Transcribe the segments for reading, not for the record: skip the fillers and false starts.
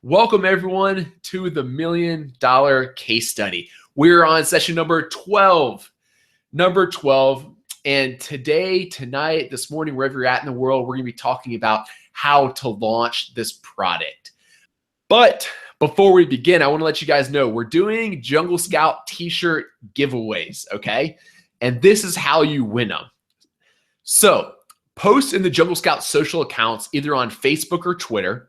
Welcome everyone to the $1 Million Case Study. We're on session number 12. And today, tonight, this morning, wherever you're at in the world, we're going to be talking about how to launch this product. But before we begin, I want to let you guys know we're doing Jungle Scout t-shirt giveaways, okay? And this is how you win them. So post in the Jungle Scout social accounts, either on Facebook or Twitter.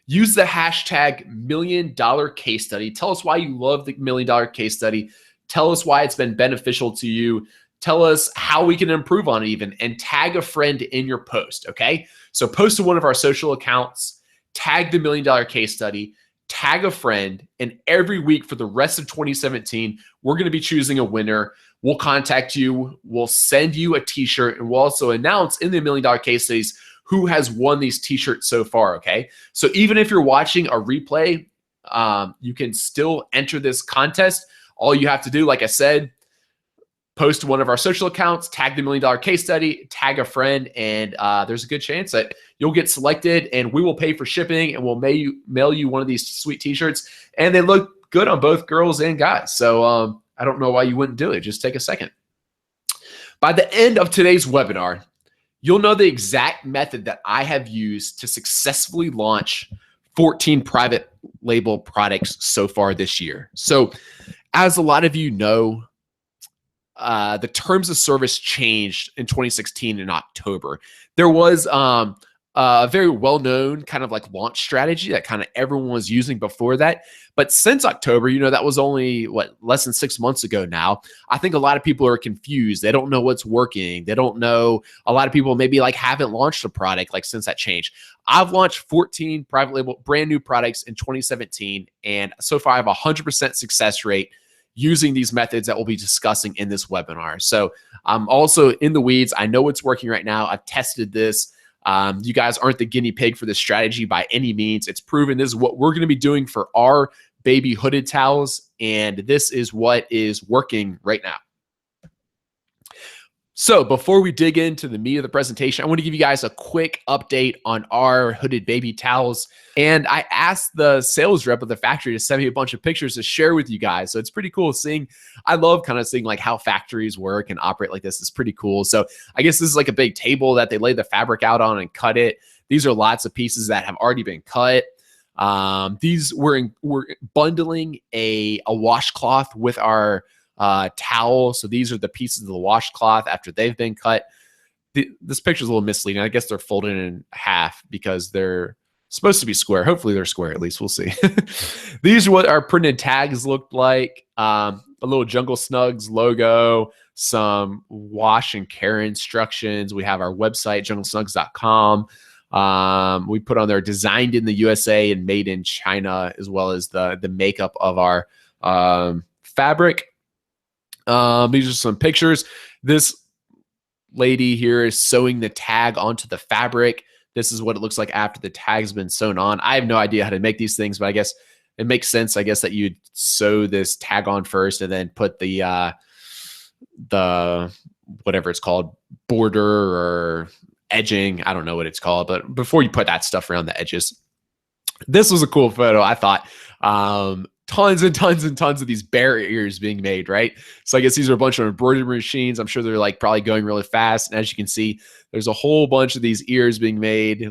Use the hashtag $1 Million Case Study. Tell us why you love the $1 Million Case Study. Tell us why it's been beneficial to you. Tell us how we can improve on it even, and tag a friend in your post, okay? So post to one of our social accounts, tag the $1 Million Case Study, tag a friend, and every week for the rest of 2017, we're going to be choosing a winner. We'll contact you. We'll send you a t-shirt, and we'll also announce in the $1 Million Case Studies who has won these t-shirts so far, okay? So even if you're watching a replay, you can still enter this contest. All you have to do, like I said, post to one of our social accounts, tag the $1 Million Case Study, tag a friend, and there's a good chance that you'll get selected, and we will pay for shipping, and we'll mail you one of these sweet t-shirts, and they look good on both girls and guys. So I don't know why you wouldn't do it. Just take a second. By the end of today's webinar, you'll know the exact method that I have used to successfully launch 14 private label products so far this year. So as a lot of you know, the terms of service changed in 2016 in October. There was a very well-known kind of like launch strategy that kind of everyone was using before that. But since October, you know, that was only less than 6 months ago now. I think a lot of people are confused. They don't know what's working. They don't know. A lot of people maybe like haven't launched a product like since that change. I've launched 14 private label brand new products in 2017. And so far I have a 100% success rate using these methods that we'll be discussing in this webinar. So I'm also in the weeds. I know it's working right now. I've tested this. You guys aren't the guinea pig for this strategy by any means. It's proven. This is what we're going to be doing for our baby hooded towels, and this is what is working right now. So before we dig into the meat of the presentation, I want to give you guys a quick update on our hooded baby towels. And I asked the sales rep of the factory to send me a bunch of pictures to share with you guys. So it's pretty cool seeing. I love kind of seeing like how factories work and operate like this. It's pretty cool. So I guess this is like a big table that they lay the fabric out on and cut it. These are lots of pieces that have already been cut. These we're bundling a washcloth with our towel. So these are the pieces of the washcloth after they've been cut. This picture is a little misleading. I guess they're folded in half because they're supposed to be square. Hopefully they're square, at least. We'll see. These are what our printed tags looked like. A little Jungle Snugs logo, some wash and care instructions. We have our website, junglesnugs.com. We put on there designed in the USA and made in China, as well as the makeup of our fabric. These are some pictures. This lady here is sewing the tag onto the fabric. This is what it looks like after the tag's been sewn on. I have no idea how to make these things, but I guess it makes sense. I guess that you'd sew this tag on first and then put the whatever it's called, border or edging. I don't know what it's called, but before you put that stuff around the edges. This was a cool photo, I thought. Tons and tons and tons of these bear ears being made, right? So I guess these are a bunch of embroidery machines. I'm sure they're like probably going really fast. And as you can see, there's a whole bunch of these ears being made,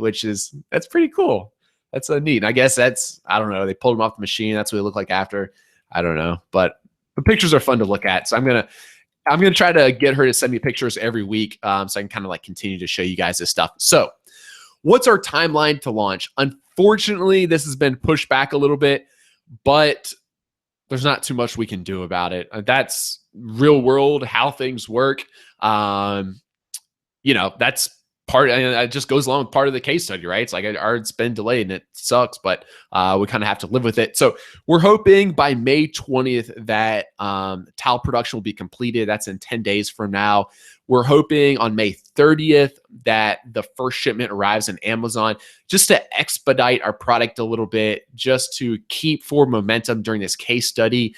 that's pretty cool. That's neat. And I guess I don't know. They pulled them off the machine. That's what they look like after. I don't know, but the pictures are fun to look at. So I'm gonna try to get her to send me pictures every week, so I can kind of like continue to show you guys this stuff. So what's our timeline to launch? Unfortunately, this has been pushed back a little bit, but there's not too much we can do about it. That's real world, how things work. You know, that's part, and it just goes along with part of the case study, right? It's like it's been delayed and it sucks, but we kind of have to live with it. So we're hoping by May 20th that towel production will be completed. That's in 10 days from now. We're hoping on May 30th that the first shipment arrives in Amazon, just to expedite our product a little bit, just to keep forward momentum during this case study.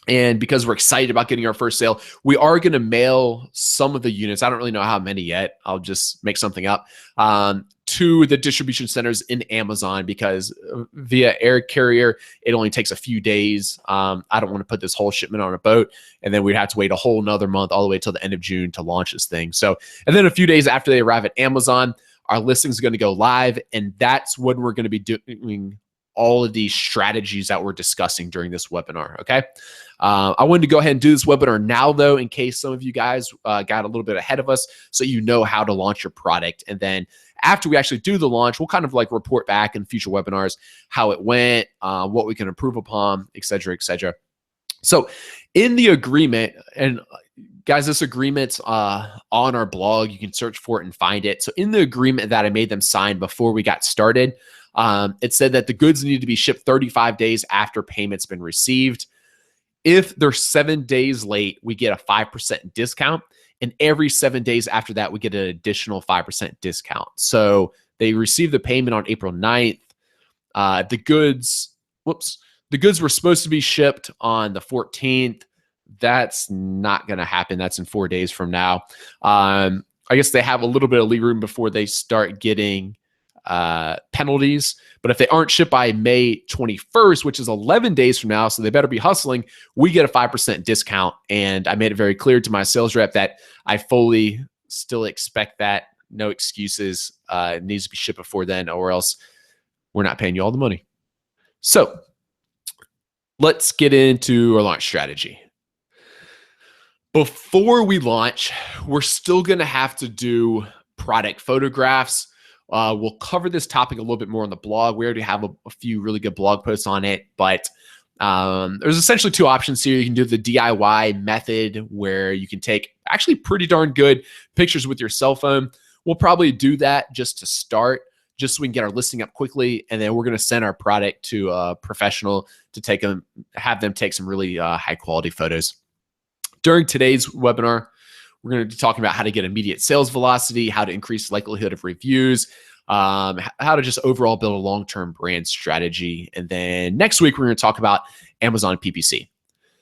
And because we're excited about getting our first sale, we are going to mail some of the units. I don't really know how many yet. I'll just make something up. to the distribution centers in Amazon, because via air carrier, it only takes a few days. I don't want to put this whole shipment on a boat, and then we'd have to wait a whole another month all the way till the end of June to launch this thing. So, and then a few days after they arrive at Amazon, our listing is going to go live, and that's when we're going to be doing all of these strategies that we're discussing during this webinar, okay? I wanted to go ahead and do this webinar now, though, in case some of you guys got a little bit ahead of us, so you know how to launch your product. And then after we actually do the launch, we'll kind of like report back in future webinars how it went, what we can improve upon, et cetera, et cetera. So in the agreement, and guys, this agreement's on our blog. You can search for it and find it. So in the agreement that I made them sign before we got started, it said that the goods need to be shipped 35 days after payment's been received. If they're 7 days late, we get a 5% discount. And every 7 days after that, we get an additional 5% discount. So they received the payment on April 9th. The goods were supposed to be shipped on the 14th. That's not going to happen. That's in 4 days from now. I guess they have a little bit of leeway room before they start getting penalties. But if they aren't shipped by May 21st, which is 11 days from now, so they better be hustling, we get a 5% discount. And I made it very clear to my sales rep that I fully still expect that. No excuses. It needs to be shipped before then, or else we're not paying you all the money. So let's get into our launch strategy. Before we launch, we're still going to have to do product photographs. We'll cover this topic a little bit more on the blog. We already have a few really good blog posts on it, but there's essentially two options here. You can do the DIY method, where you can take actually pretty darn good pictures with your cell phone. We'll probably do that just to start, just so we can get our listing up quickly. And then we're going to send our product to a professional to have them take some really high quality photos. During today's webinar, we're going to be talking about how to get immediate sales velocity, how to increase likelihood of reviews, how to just overall build a long-term brand strategy. And then next week, we're going to talk about Amazon PPC.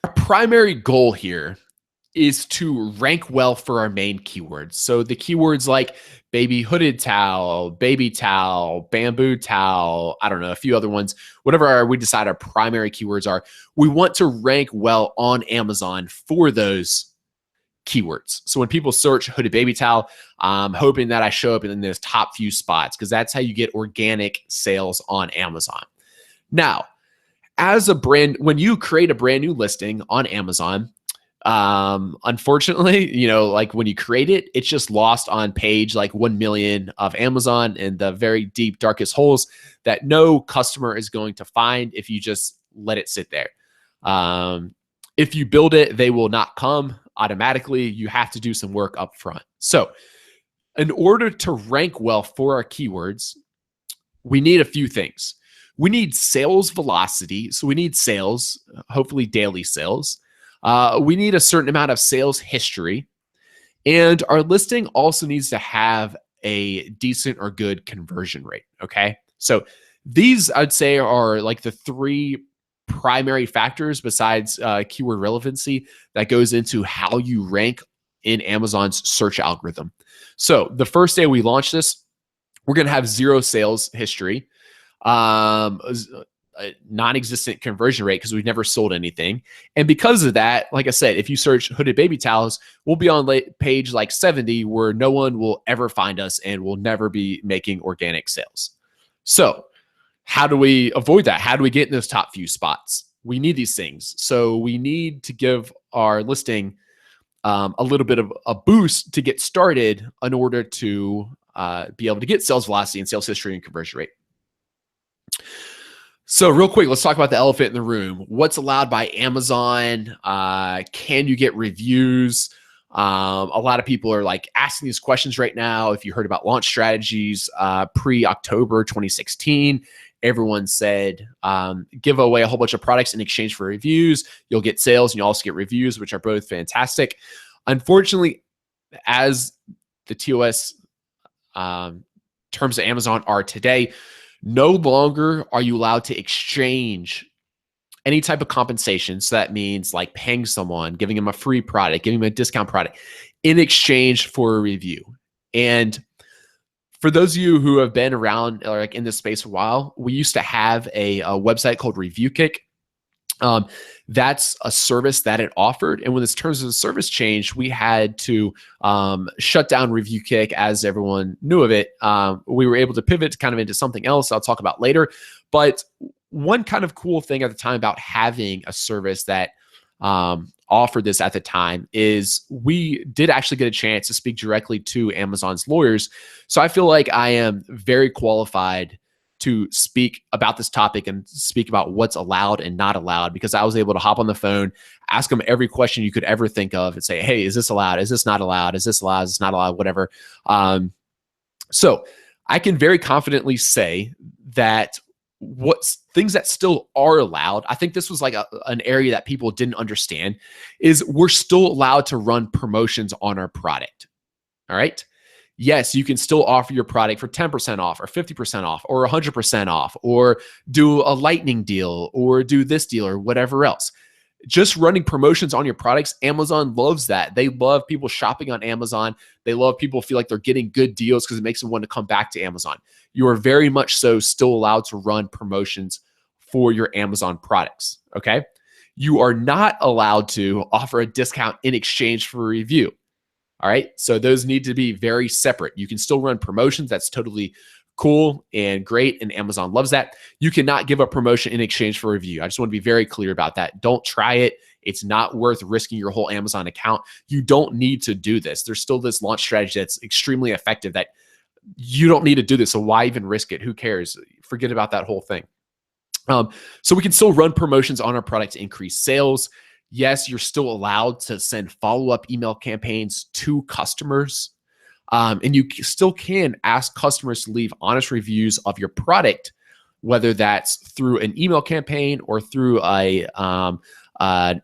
Our primary goal here is to rank well for our main keywords. So the keywords like baby hooded towel, baby towel, bamboo towel, I don't know, a few other ones, whatever we decide our primary keywords are, we want to rank well on Amazon for those keywords. So when people search hooded baby towel, I'm hoping that I show up in those top few spots, because that's how you get organic sales on Amazon. Now, as a brand, when you create a brand new listing on Amazon, unfortunately, like when you create it, it's just lost on page like 1 million of Amazon in the very deep, darkest holes that no customer is going to find if you just let it sit there. If you build it, they will not come automatically. You have to do some work up front. So in order to rank well for our keywords, we need a few things. We need sales velocity. So we need sales, hopefully daily sales. We need a certain amount of sales history. And our listing also needs to have a decent or good conversion rate. Okay. So these, I'd say, are like the three primary factors besides keyword relevancy that goes into how you rank in Amazon's search algorithm. So the first day we launch this, we're going to have 0 sales history, non-existent conversion rate because we've never sold anything. And because of that, like I said, if you search hooded baby towels, we'll be on page like 70 where no one will ever find us and we'll never be making organic sales. So how do we avoid that? How do we get in those top few spots? We need these things. So we need to give our listing a little bit of a boost to get started in order to be able to get sales velocity and sales history and conversion rate. So real quick, let's talk about the elephant in the room. What's allowed by Amazon? Can you get reviews? A lot of people are like asking these questions right now. If you heard about launch strategies pre-October 2016, everyone said, give away a whole bunch of products in exchange for reviews. You'll get sales and you also get reviews, which are both fantastic. Unfortunately, as the TOS terms of Amazon are today, no longer are you allowed to exchange any type of compensation. So that means like paying someone, giving them a free product, giving them a discount product in exchange for a review. And For those of you who have been around or like in this space a while, we used to have a website called ReviewKick. That's a service that it offered. And when this terms of service changed, we had to shut down ReviewKick as everyone knew of it. We were able to pivot kind of into something else I'll talk about later. But one kind of cool thing at the time about having a service that offered this at the time is we did actually get a chance to speak directly to Amazon's lawyers. So I feel like I am very qualified to speak about this topic and speak about what's allowed and not allowed, because I was able to hop on the phone, ask them every question you could ever think of and say, hey, is this allowed? Is this not allowed? Is this allowed? Is this not allowed? Whatever. So I can very confidently say that what's things that still are allowed, I think this was like an area that people didn't understand, is we're still allowed to run promotions on our product. All right. Yes, you can still offer your product for 10% off or 50% off or 100% off, or do a lightning deal or do this deal or whatever else. Just running promotions on your products, Amazon loves that. They love people shopping on Amazon. They love people feel like they're getting good deals because it makes them want to come back to Amazon. You are very much so still allowed to run promotions for your Amazon products, okay? You are not allowed to offer a discount in exchange for a review. All right. So those need to be very separate. You can still run promotions. That's totally cool and great. And Amazon loves that. You cannot give a promotion in exchange for a review. I just want to be very clear about that. Don't try it. It's not worth risking your whole Amazon account. You don't need to do this. There's still this launch strategy that's extremely effective that you don't need to do this. So why even risk it? Who cares? Forget about that whole thing. So we can still run promotions on our product to increase sales. Yes, you're still allowed to send follow-up email campaigns to customers. And you still can ask customers to leave honest reviews of your product, whether that's through an email campaign or through an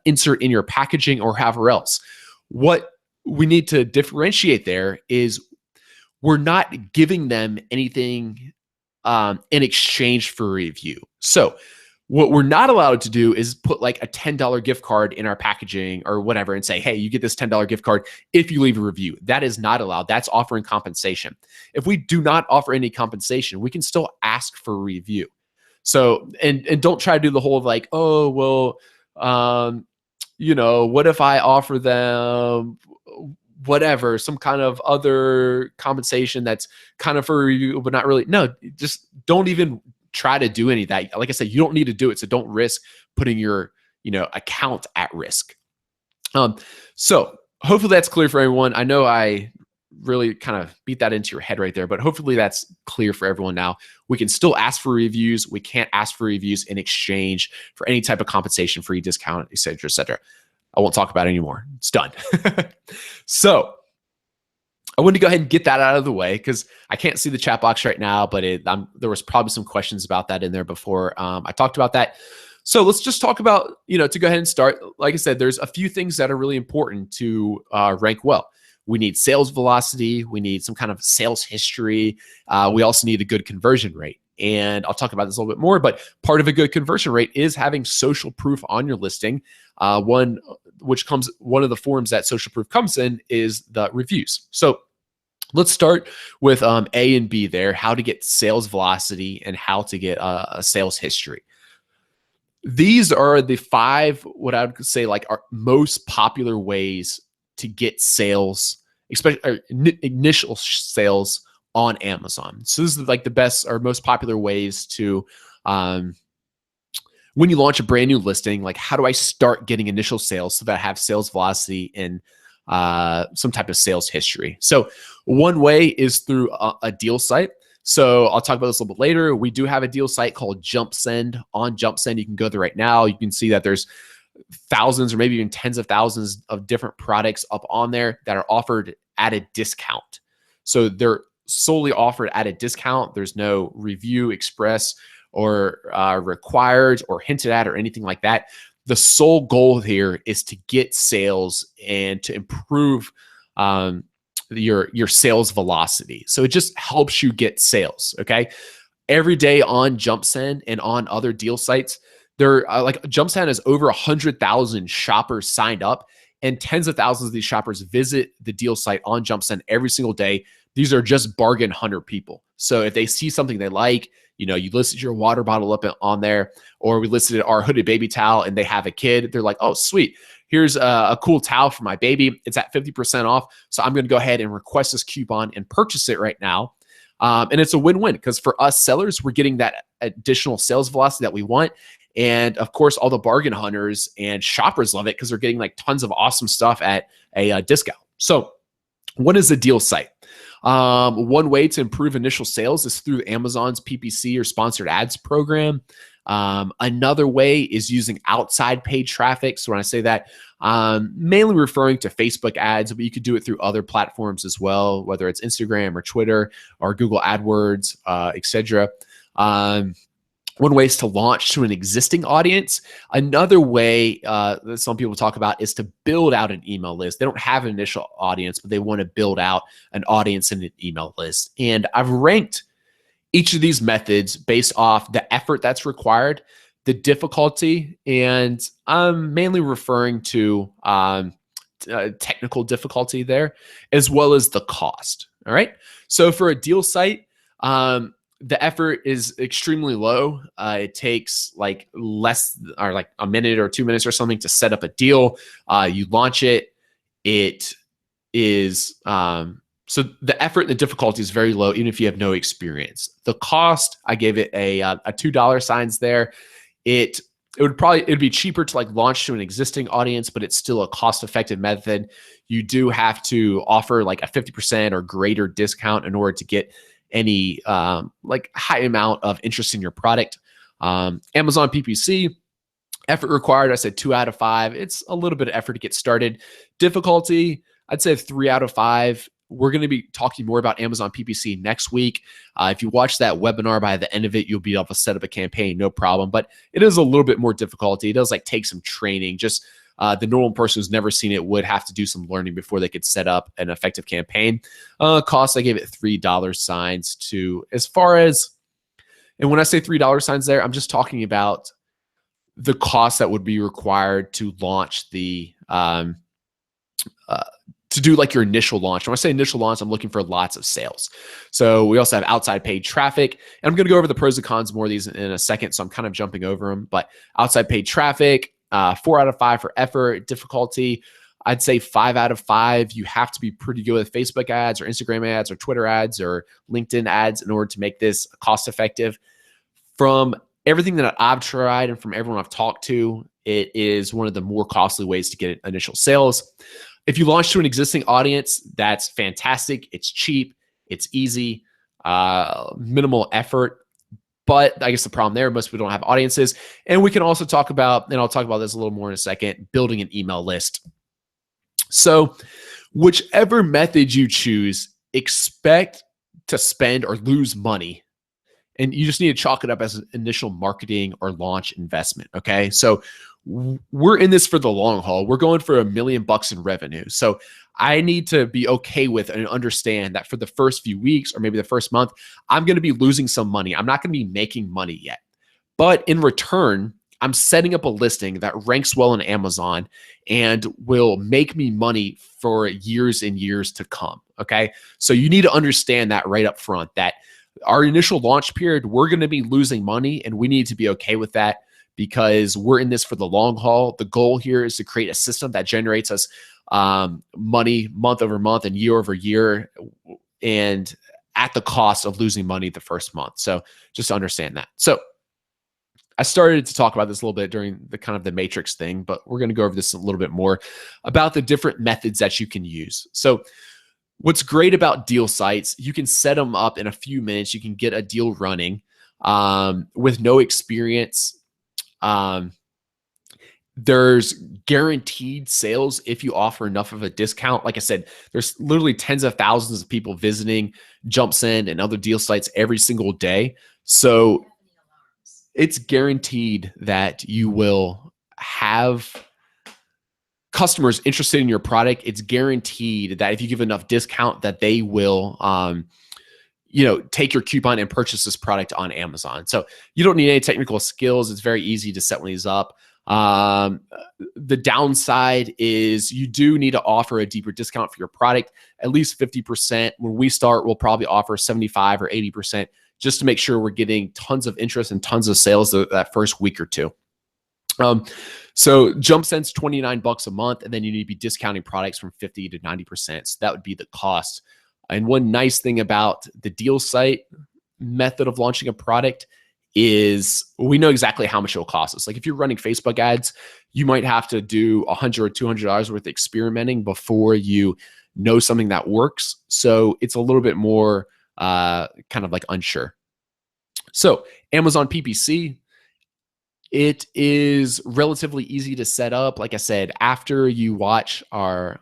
insert in your packaging or however else. What we need to differentiate there is we're not giving them anything in exchange for a review. So what we're not allowed to do is put like a $10 gift card in our packaging or whatever and say, hey, you get this $10 gift card if you leave a review. That is not allowed. That's offering compensation. If we do not offer any compensation, we can still ask for a review. So, and don't try to do the whole of like, oh, well, what if I offer them whatever, some kind of other compensation that's kind of for a review, but not really. No, just don't even try to do any of that. Like I said, you don't need to do it. So don't risk putting your, account at risk. So hopefully that's clear for everyone. I know I really kind of beat that into your head right there, but hopefully that's clear for everyone now. We can still ask for reviews. We can't ask for reviews in exchange for any type of compensation, free discount, et cetera, et cetera. I won't talk about it anymore. It's done. So I wanted to go ahead and get that out of the way because I can't see the chat box right now, but there was probably some questions about that in there before I talked about that. So let's just talk about, to go ahead and start. Like I said, there's a few things that are really important to rank well. We need sales velocity. We need some kind of sales history. We also need a good conversion rate. And I'll talk about this a little bit more, but part of a good conversion rate is having social proof on your listing. One of the forms that social proof comes in is the reviews. So let's start with A and B there, how to get sales velocity and how to get a sales history. These are the 5, what I would say like are most popular ways to get sales, especially initial sales on Amazon. So this is like the best or most popular ways to, when you launch a brand new listing, like how do I start getting initial sales so that I have sales velocity and some type of sales history. So one way is through a deal site. So I'll talk about this a little bit later. We do have a deal site called JumpSend. On JumpSend, you can go there right now. You can see that there's thousands or maybe even tens of thousands of different products up on there that are offered at a discount. So they're solely offered at a discount. There's no review express or required or hinted at or anything like that. The sole goal here is to get sales and to improve your sales velocity. So it just helps you get sales. Okay. Every day on JumpSend and on other deal sites, there like JumpSend has over 100,000 shoppers signed up, and tens of thousands of these shoppers visit the deal site on JumpSend every single day, These are just bargain hunter people. So if they see something they like, you listed your water bottle up on there, or we listed our hooded baby towel and they have a kid, they're like, oh, sweet. Here's a cool towel for my baby. It's at 50% off. So I'm going to go ahead and request this coupon and purchase it right now. And it's a win-win because for us sellers, we're getting that additional sales velocity that we want. And of course, all the bargain hunters and shoppers love it because they're getting like tons of awesome stuff at a discount. So what is a deal site? One way to improve initial sales is through Amazon's PPC or sponsored ads program. Another way is using outside paid traffic. So when I say that, mainly referring to Facebook ads, but you could do it through other platforms as well, whether it's Instagram or Twitter or Google AdWords, etc. One way is to launch to an existing audience. Another way that some people talk about is to build out an email list. They don't have an initial audience, but they want to build out an audience in an email list. And I've ranked each of these methods based off the effort that's required, the difficulty, and I'm mainly referring to technical difficulty there, as well as the cost. All right. So for a deal site, the effort is extremely low. It takes like less or like a minute or 2 minutes or something to set up a deal. You launch it. It is so the effort and the difficulty is very low, even if you have no experience. The cost, I gave it a $2 signs there. It'd be cheaper to like launch to an existing audience, but it's still a cost-effective method. You do have to offer like a 50% or greater discount in order to get any like high amount of interest in your product. Amazon PPC, effort required, I said 2 out of 5. It's a little bit of effort to get started. Difficulty, I'd say 3 out of 5. We're going to be talking more about Amazon PPC next week. If you watch that webinar, by the end of it, you'll be able to set up a campaign, no problem. But it is a little bit more difficulty. It does like take some training. Just the normal person who's never seen it would have to do some learning before they could set up an effective campaign. Cost, I gave it $3 signs to as far as, and when I say $3 signs there, I'm just talking about the cost that would be required to launch the, to do like your initial launch. When I say initial launch, I'm looking for lots of sales. So we also have outside paid traffic. And I'm going to go over the pros and cons more of these in a second. So I'm kind of jumping over them. But outside paid traffic, 4 out of 5 for effort. Difficulty, I'd say 5 out of 5. You have to be pretty good with Facebook ads or Instagram ads or Twitter ads or LinkedIn ads in order to make this cost effective. From everything that I've tried and from everyone I've talked to, it is one of the more costly ways to get initial sales. If you launch to an existing audience, that's fantastic. It's cheap. It's easy, minimal effort. But I guess the problem there, most people don't have audiences. And we can also talk about, and I'll talk about this a little more in a second, building an email list. So whichever method you choose, expect to spend or lose money. And you just need to chalk it up as an initial marketing or launch investment. Okay. So we're in this for the long haul. We're going for $1 million in revenue. So I need to be okay with and understand that for the first few weeks or maybe the first month, I'm going to be losing some money. I'm not going to be making money yet. But in return, I'm setting up a listing that ranks well on Amazon and will make me money for years and years to come. Okay. So you need to understand that right up front, that our initial launch period, we're going to be losing money and we need to be okay with that, because we're in this for the long haul. The goal here is to create a system that generates us money month over month and year over year, and at the cost of losing money the first month. So just understand that. So I started to talk about this a little bit during the kind of the matrix thing, but we're going to go over this a little bit more about the different methods that you can use. So what's great about deal sites, you can set them up in a few minutes. You can get a deal running with no experience. There's guaranteed sales if you offer enough of a discount. Like I said, there's literally tens of thousands of people visiting JumpSend and other deal sites every single day. So it's guaranteed that you will have customers interested in your product. It's guaranteed that if you give enough discount that they will, take your coupon and purchase this product on Amazon. So you don't need any technical skills. It's very easy to set one of these up. The downside is you do need to offer a deeper discount for your product, at least 50%. When we start, we'll probably offer 75 or 80% just to make sure we're getting tons of interest and tons of sales that first week or two. So JumpSend's $29 a month, and then you need to be discounting products from 50 to 90%. So that would be the cost. And one nice thing about the deal site method of launching a product is we know exactly how much it'll cost us. Like if you're running Facebook ads, you might have to do $100 or $200 worth of experimenting before you know something that works. So it's a little bit more kind of like unsure. So Amazon PPC, it is relatively easy to set up. Like I said, after you watch our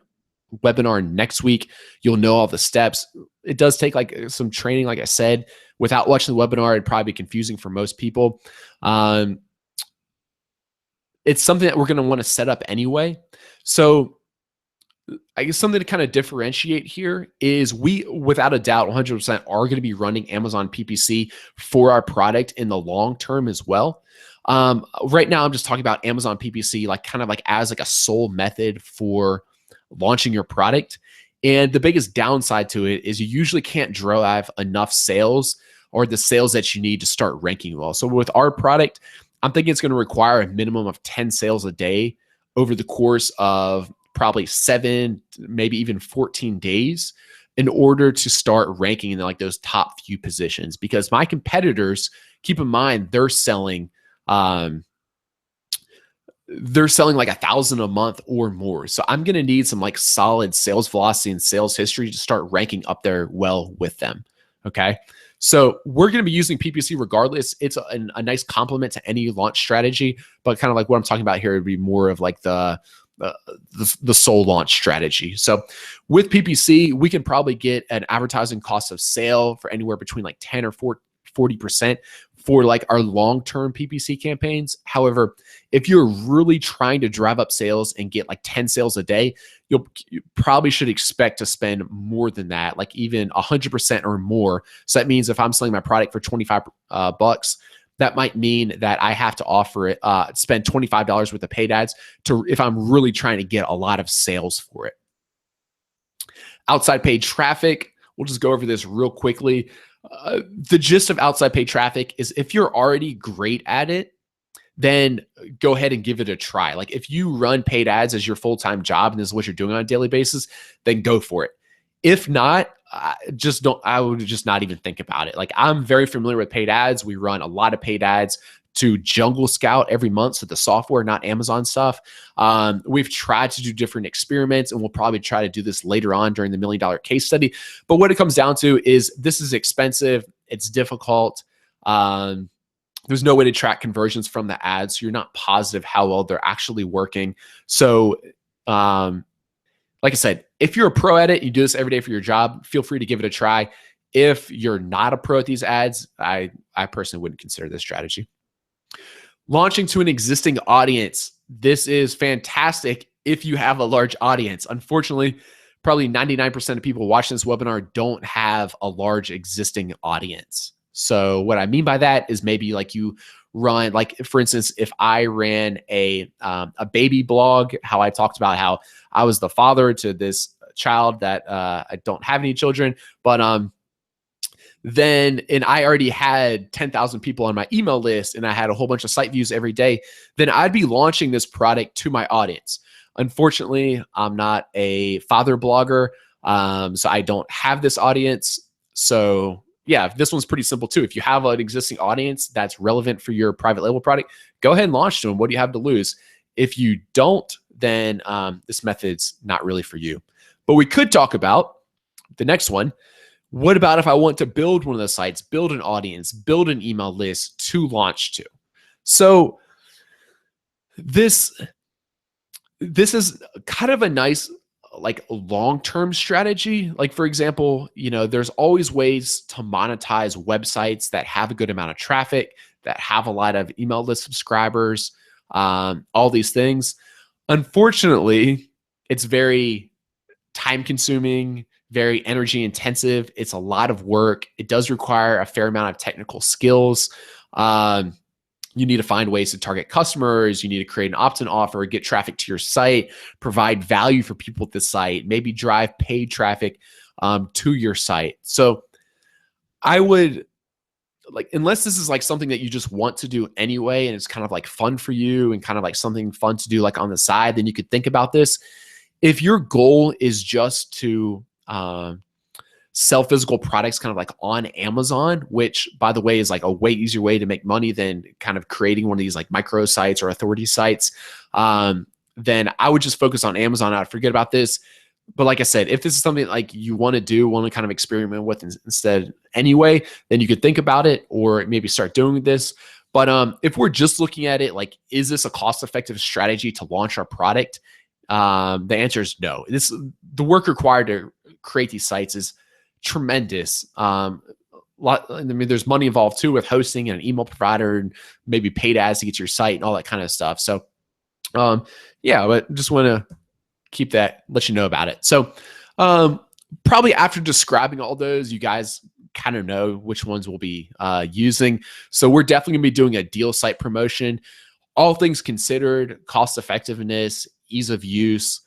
webinar next week, you'll know all the steps. It does take like some training. Like I said, without watching the webinar, it'd probably be confusing for most people. It's something that we're going to want to set up anyway. So I guess something to kind of differentiate here is we, without a doubt, 100% are going to be running Amazon PPC for our product in the long term as well. Right now, I'm just talking about Amazon PPC, like kind of like as like a sole method for launching your product. And the biggest downside to it is you usually can't drive enough sales or the sales that you need to start ranking well. So with our product, I'm thinking it's going to require a minimum of 10 sales a day over the course of probably 7, maybe even 14 days in order to start ranking in like those top few positions. Because my competitors, keep in mind, they're selling like 1,000 a month or more. So I'm going to need some like solid sales velocity and sales history to start ranking up there well with them. Okay. So we're going to be using PPC regardless. It's a nice complement to any launch strategy, but kind of like what I'm talking about here would be more of like the sole launch strategy. So with PPC, we can probably get an advertising cost of sale for anywhere between like 10 or 40% for like our long-term PPC campaigns. However, if you're really trying to drive up sales and get like 10 sales a day, you probably should expect to spend more than that, like even 100% or more. So that means if I'm selling my product for 25 bucks, that might mean that I have to offer it, spend $25 worth of paid ads if I'm really trying to get a lot of sales for it. Outside paid traffic, we'll just go over this real quickly. The gist of outside paid traffic is if you're already great at it, then go ahead and give it a try. Like if you run paid ads as your full-time job and this is what you're doing on a daily basis, then go for it. If not, I would just not even think about it. Like I'm very familiar with paid ads. We run a lot of paid ads to Jungle Scout every month. So the software, not Amazon stuff. We've tried to do different experiments and we'll probably try to do this later on during the $1 million case study. But what it comes down to is this is expensive. It's difficult. There's no way to track conversions from the ads. So you're not positive how well they're actually working. So, like I said, if you're a pro at it, you do this every day for your job, feel free to give it a try. If you're not a pro at these ads, I personally wouldn't consider this strategy. Launching to an existing audience. This is fantastic if you have a large audience. Unfortunately, probably 99% of people watching this webinar don't have a large existing audience. So what I mean by that is maybe like you run, like for instance, if I ran a baby blog, how I talked about how I was the father to this child that I don't have any children, but and I already had 10,000 people on my email list and I had a whole bunch of site views every day, then I'd be launching this product to my audience. Unfortunately, I'm not a father blogger, so I don't have this audience. So yeah, this one's pretty simple too. If you have an existing audience that's relevant for your private label product, go ahead and launch to them. What do you have to lose? If you don't, then this method's not really for you. But we could talk about the next one. What about if I want to build one of those sites, build an audience, build an email list to launch to? So this is kind of a nice like long-term strategy. Like for example, there's always ways to monetize websites that have a good amount of traffic, that have a lot of email list subscribers, all these things. Unfortunately, it's very time consuming, very energy intensive. It's a lot of work. It does require a fair amount of technical skills. You need to find ways to target customers. You need to create an opt-in offer, get traffic to your site, provide value for people at the site, maybe drive paid traffic to your site. So I would like, unless this is like something that you just want to do anyway, and it's kind of like fun for you and kind of like something fun to do like on the side, then you could think about this. If your goal is just to sell physical products kind of like on Amazon, which by the way is like a way easier way to make money than kind of creating one of these like micro sites or authority sites, then I would just focus on Amazon. I'd forget about this. But like I said, if this is something like you want to do, want to kind of experiment with instead anyway, then you could think about it or maybe start doing this. But if we're just looking at it, like, is this a cost-effective strategy to launch our product? The answer is no. The work required to create these sites is tremendous. I mean, there's money involved too with hosting and an email provider and maybe paid ads to get to your site and all that kind of stuff. So, yeah, but just want to let you know about it. So, probably after describing all those, you guys kind of know which ones we'll be using. So we're definitely gonna be doing a deal site promotion. All things considered, cost effectiveness, ease of use,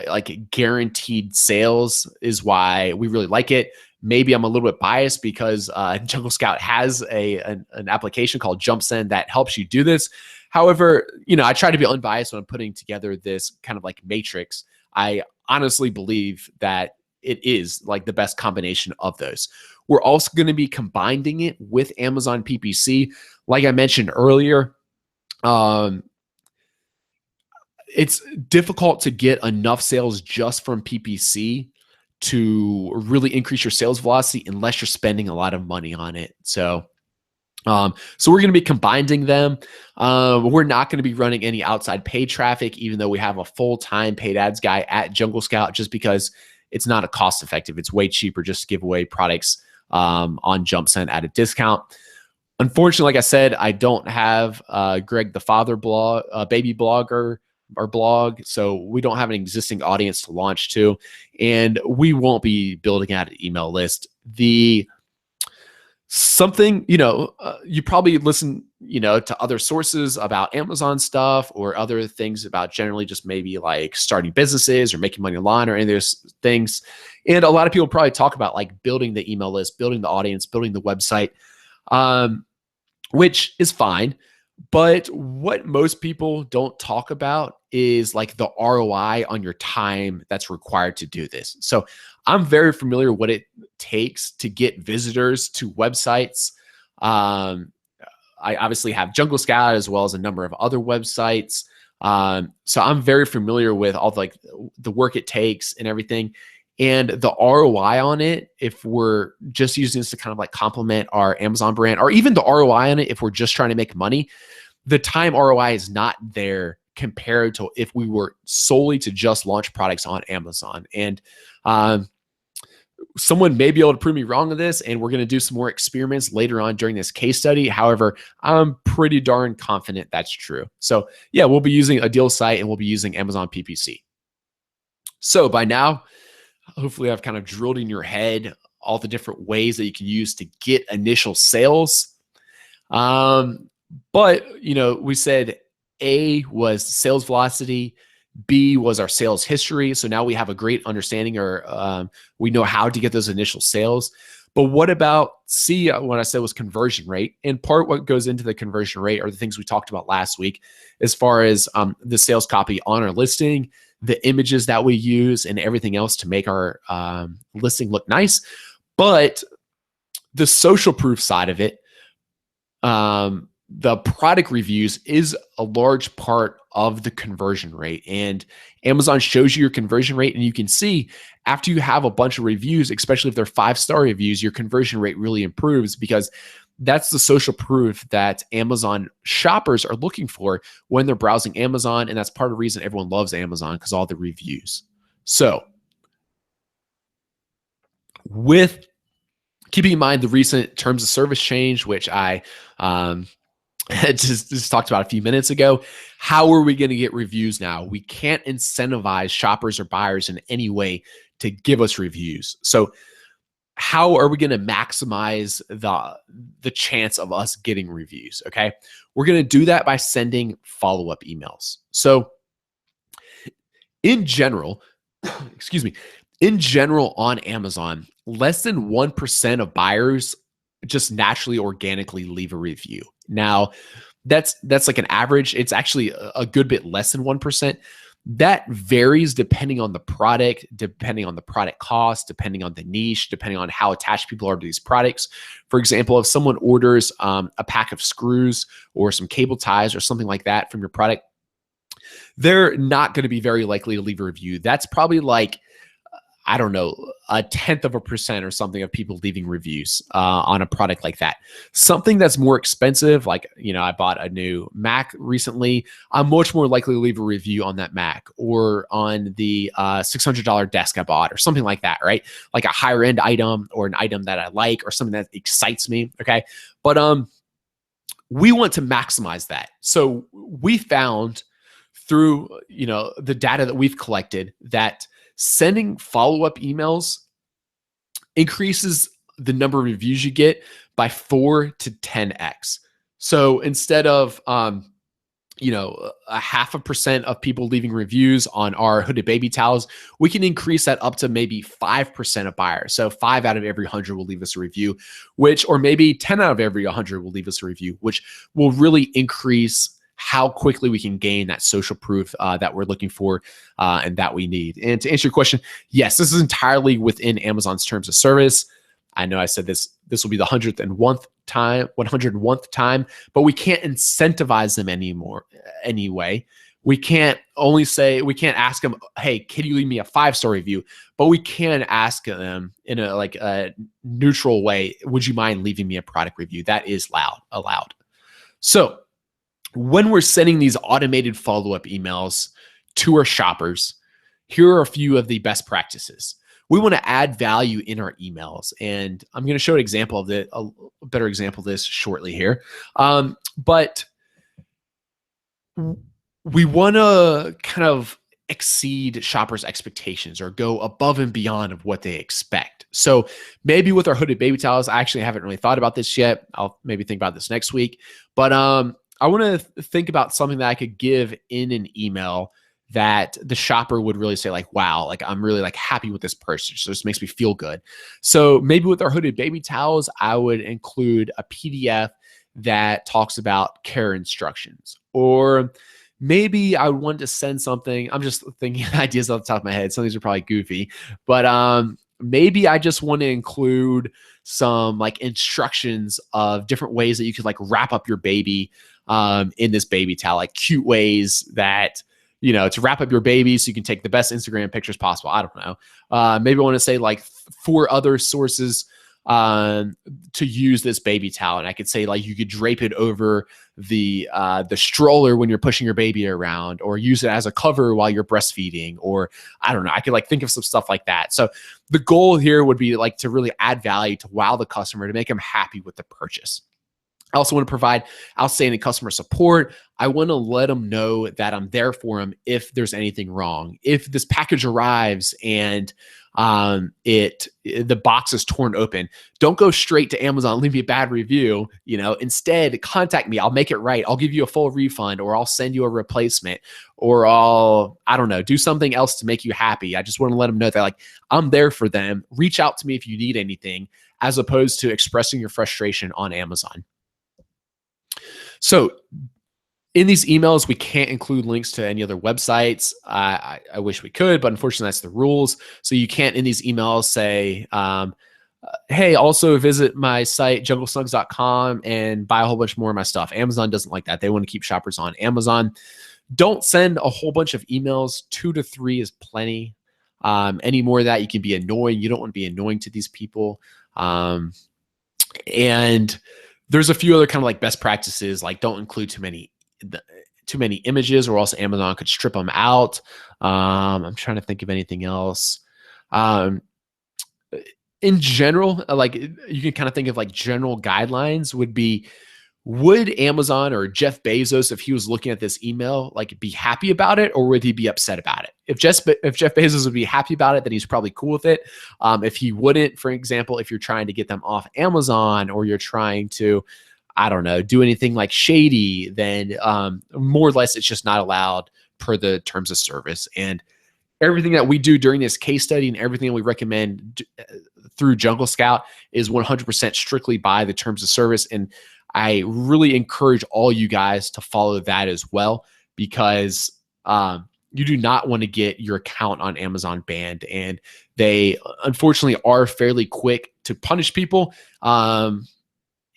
like guaranteed sales is why we really like it. Maybe I'm a little bit biased because Jungle Scout has an application called JumpSend that helps you do this. However, I try to be unbiased when I'm putting together this kind of like matrix. I honestly believe that it is like the best combination of those. We're also going to be combining it with Amazon PPC. Like I mentioned earlier, it's difficult to get enough sales just from PPC to really increase your sales velocity unless you're spending a lot of money on it. So we're going to be combining them. We're not going to be running any outside paid traffic, even though we have a full-time paid ads guy at Jungle Scout, just because it's not a cost effective. It's way cheaper just to give away products on JumpSend at a discount. Unfortunately, like I said, I don't have Greg the Father blog, baby blogger, our blog, so we don't have an existing audience to launch to, and we won't be building out an email list. You probably listen, to other sources about Amazon stuff or other things about generally just maybe like starting businesses or making money online or any of those things. And a lot of people probably talk about like building the email list, building the audience, building the website, which is fine. But what most people don't talk about is like the ROI on your time that's required to do this. So I'm very familiar with what it takes to get visitors to websites. I obviously have Jungle Scout as well as a number of other websites. So I'm very familiar with all the work it takes and everything. And the ROI on it, if we're just using this to kind of like complement our Amazon brand, or even the ROI on it, if we're just trying to make money, the time ROI is not there compared to if we were solely to just launch products on Amazon. And someone may be able to prove me wrong on this, and we're going to do some more experiments later on during this case study. However, I'm pretty darn confident that's true. So yeah, we'll be using a deal site and we'll be using Amazon PPC. So by now, hopefully I've kind of drilled in your head all the different ways that you can use to get initial sales. But we said A was sales velocity, B was our sales history. So now we have a great understanding, or we know how to get those initial sales. But what about C, what I said was conversion rate? And what goes into the conversion rate are the things we talked about last week, as far as the sales copy on our listing, the images that we use, and everything else to make our listing look nice. But the social proof side of it, the product reviews is a large part of the conversion rate. And Amazon shows you your conversion rate, and you can see after you have a bunch of reviews, especially if they're 5-star reviews, your conversion rate really improves, because that's the social proof that Amazon shoppers are looking for when they're browsing Amazon. And that's part of the reason everyone loves Amazon, because all the reviews. So with keeping in mind the recent terms of service change, which I just talked about a few minutes ago, how are we going to get reviews now? We can't incentivize shoppers or buyers in any way to give us reviews. So how are we going to maximize the chance of us getting reviews? Okay. We're going to do that by sending follow-up emails. So in general, excuse me, in general on Amazon, less than 1% of buyers just naturally organically leave a review. Now, that's like an average. It's actually a good bit less than 1%. That varies depending on the product, depending on the product cost, depending on the niche, depending on how attached people are to these products. For example, if someone orders a pack of screws or some cable ties or something like that from your product, they're not going to be very likely to leave a review. That's probably like, I don't know, 0.1% or something of people leaving reviews on a product like that. Something that's more expensive, like, I bought a new Mac recently. I'm much more likely to leave a review on that Mac or on the $600 desk I bought or something like that, right? Like a higher end item or an item that I like or something that excites me, okay? But we want to maximize that. So we found through, the data that we've collected that sending follow-up emails increases the number of reviews you get by 4 to 10x. So instead of, a 0.5% of people leaving reviews on our hooded baby towels, we can increase that up to maybe 5% of buyers. So 5 out of every 100 will leave us a review, or maybe 10 out of every 100 will leave us a review, which will really increase how quickly we can gain that social proof that we're looking for and that we need. And to answer your question, yes, this is entirely within Amazon's terms of service. I know I said this will be the 101th time, but we can't incentivize them anymore anyway. We can't ask them, hey, can you leave me a 5-star review? But we can ask them in a neutral way, would you mind leaving me a product review? That is allowed. So when we're sending these automated follow-up emails to our shoppers, here are a few of the best practices. We want to add value in our emails, and I'm going to show a better example of this shortly here. But we want to kind of exceed shoppers' expectations or go above and beyond of what they expect. So maybe with our hooded baby towels, I actually haven't really thought about this yet. I'll maybe think about this next week. But I want to think about something that I could give in an email that the shopper would really say like, wow, like I'm really like happy with this purchase. So this makes me feel good. So maybe with our hooded baby towels, I would include a PDF that talks about care instructions. Or maybe I would want to send something. I'm just thinking ideas off the top of my head. Some of these are probably goofy, but maybe I just want to include some like instructions of different ways that you could like wrap up your baby in this baby towel, like cute ways that, to wrap up your baby so you can take the best Instagram pictures possible. I don't know. Maybe I want to say like 4 other sources to use this baby towel. And I could say like you could drape it over the stroller when you're pushing your baby around, or use it as a cover while you're breastfeeding, or I don't know. I could like think of some stuff like that. So the goal here would be like to really add value to wow the customer, to make them happy with the purchase. I also want to provide outstanding customer support. I want to let them know that I'm there for them if there's anything wrong. If this package arrives and the box is torn open, don't go straight to Amazon, leave me a bad review. Instead contact me. I'll make it right. I'll give you a full refund, or I'll send you a replacement, or I don't know, do something else to make you happy. I just want to let them know that like I'm there for them. Reach out to me if you need anything, as opposed to expressing your frustration on Amazon. So in these emails, we can't include links to any other websites. I wish we could, but unfortunately that's the rules. So you can't in these emails say, hey, also visit my site, junglesnugs.com, and buy a whole bunch more of my stuff. Amazon doesn't like that. They want to keep shoppers on Amazon. Don't send a whole bunch of emails. 2 to 3 is plenty. Any more of that, you can be annoying. You don't want to be annoying to these people. And there's a few other kind of like best practices, like don't include too many images, or else Amazon could strip them out. I'm trying to think of anything else. In general, like you can kind of think of like general guidelines would be, would Amazon or Jeff Bezos, if he was looking at this email, like be happy about it, or would he be upset about it? If Jeff Bezos would be happy about it, then he's probably cool with it. If he wouldn't, for example, if you're trying to get them off Amazon or you're trying to, I don't know, do anything like shady, then more or less it's just not allowed per the terms of service. And everything that we do during this case study and everything that we recommend through Jungle Scout is 100% strictly by the terms of service. And I really encourage all you guys to follow that as well, because you do not want to get your account on Amazon banned. And they unfortunately are fairly quick to punish people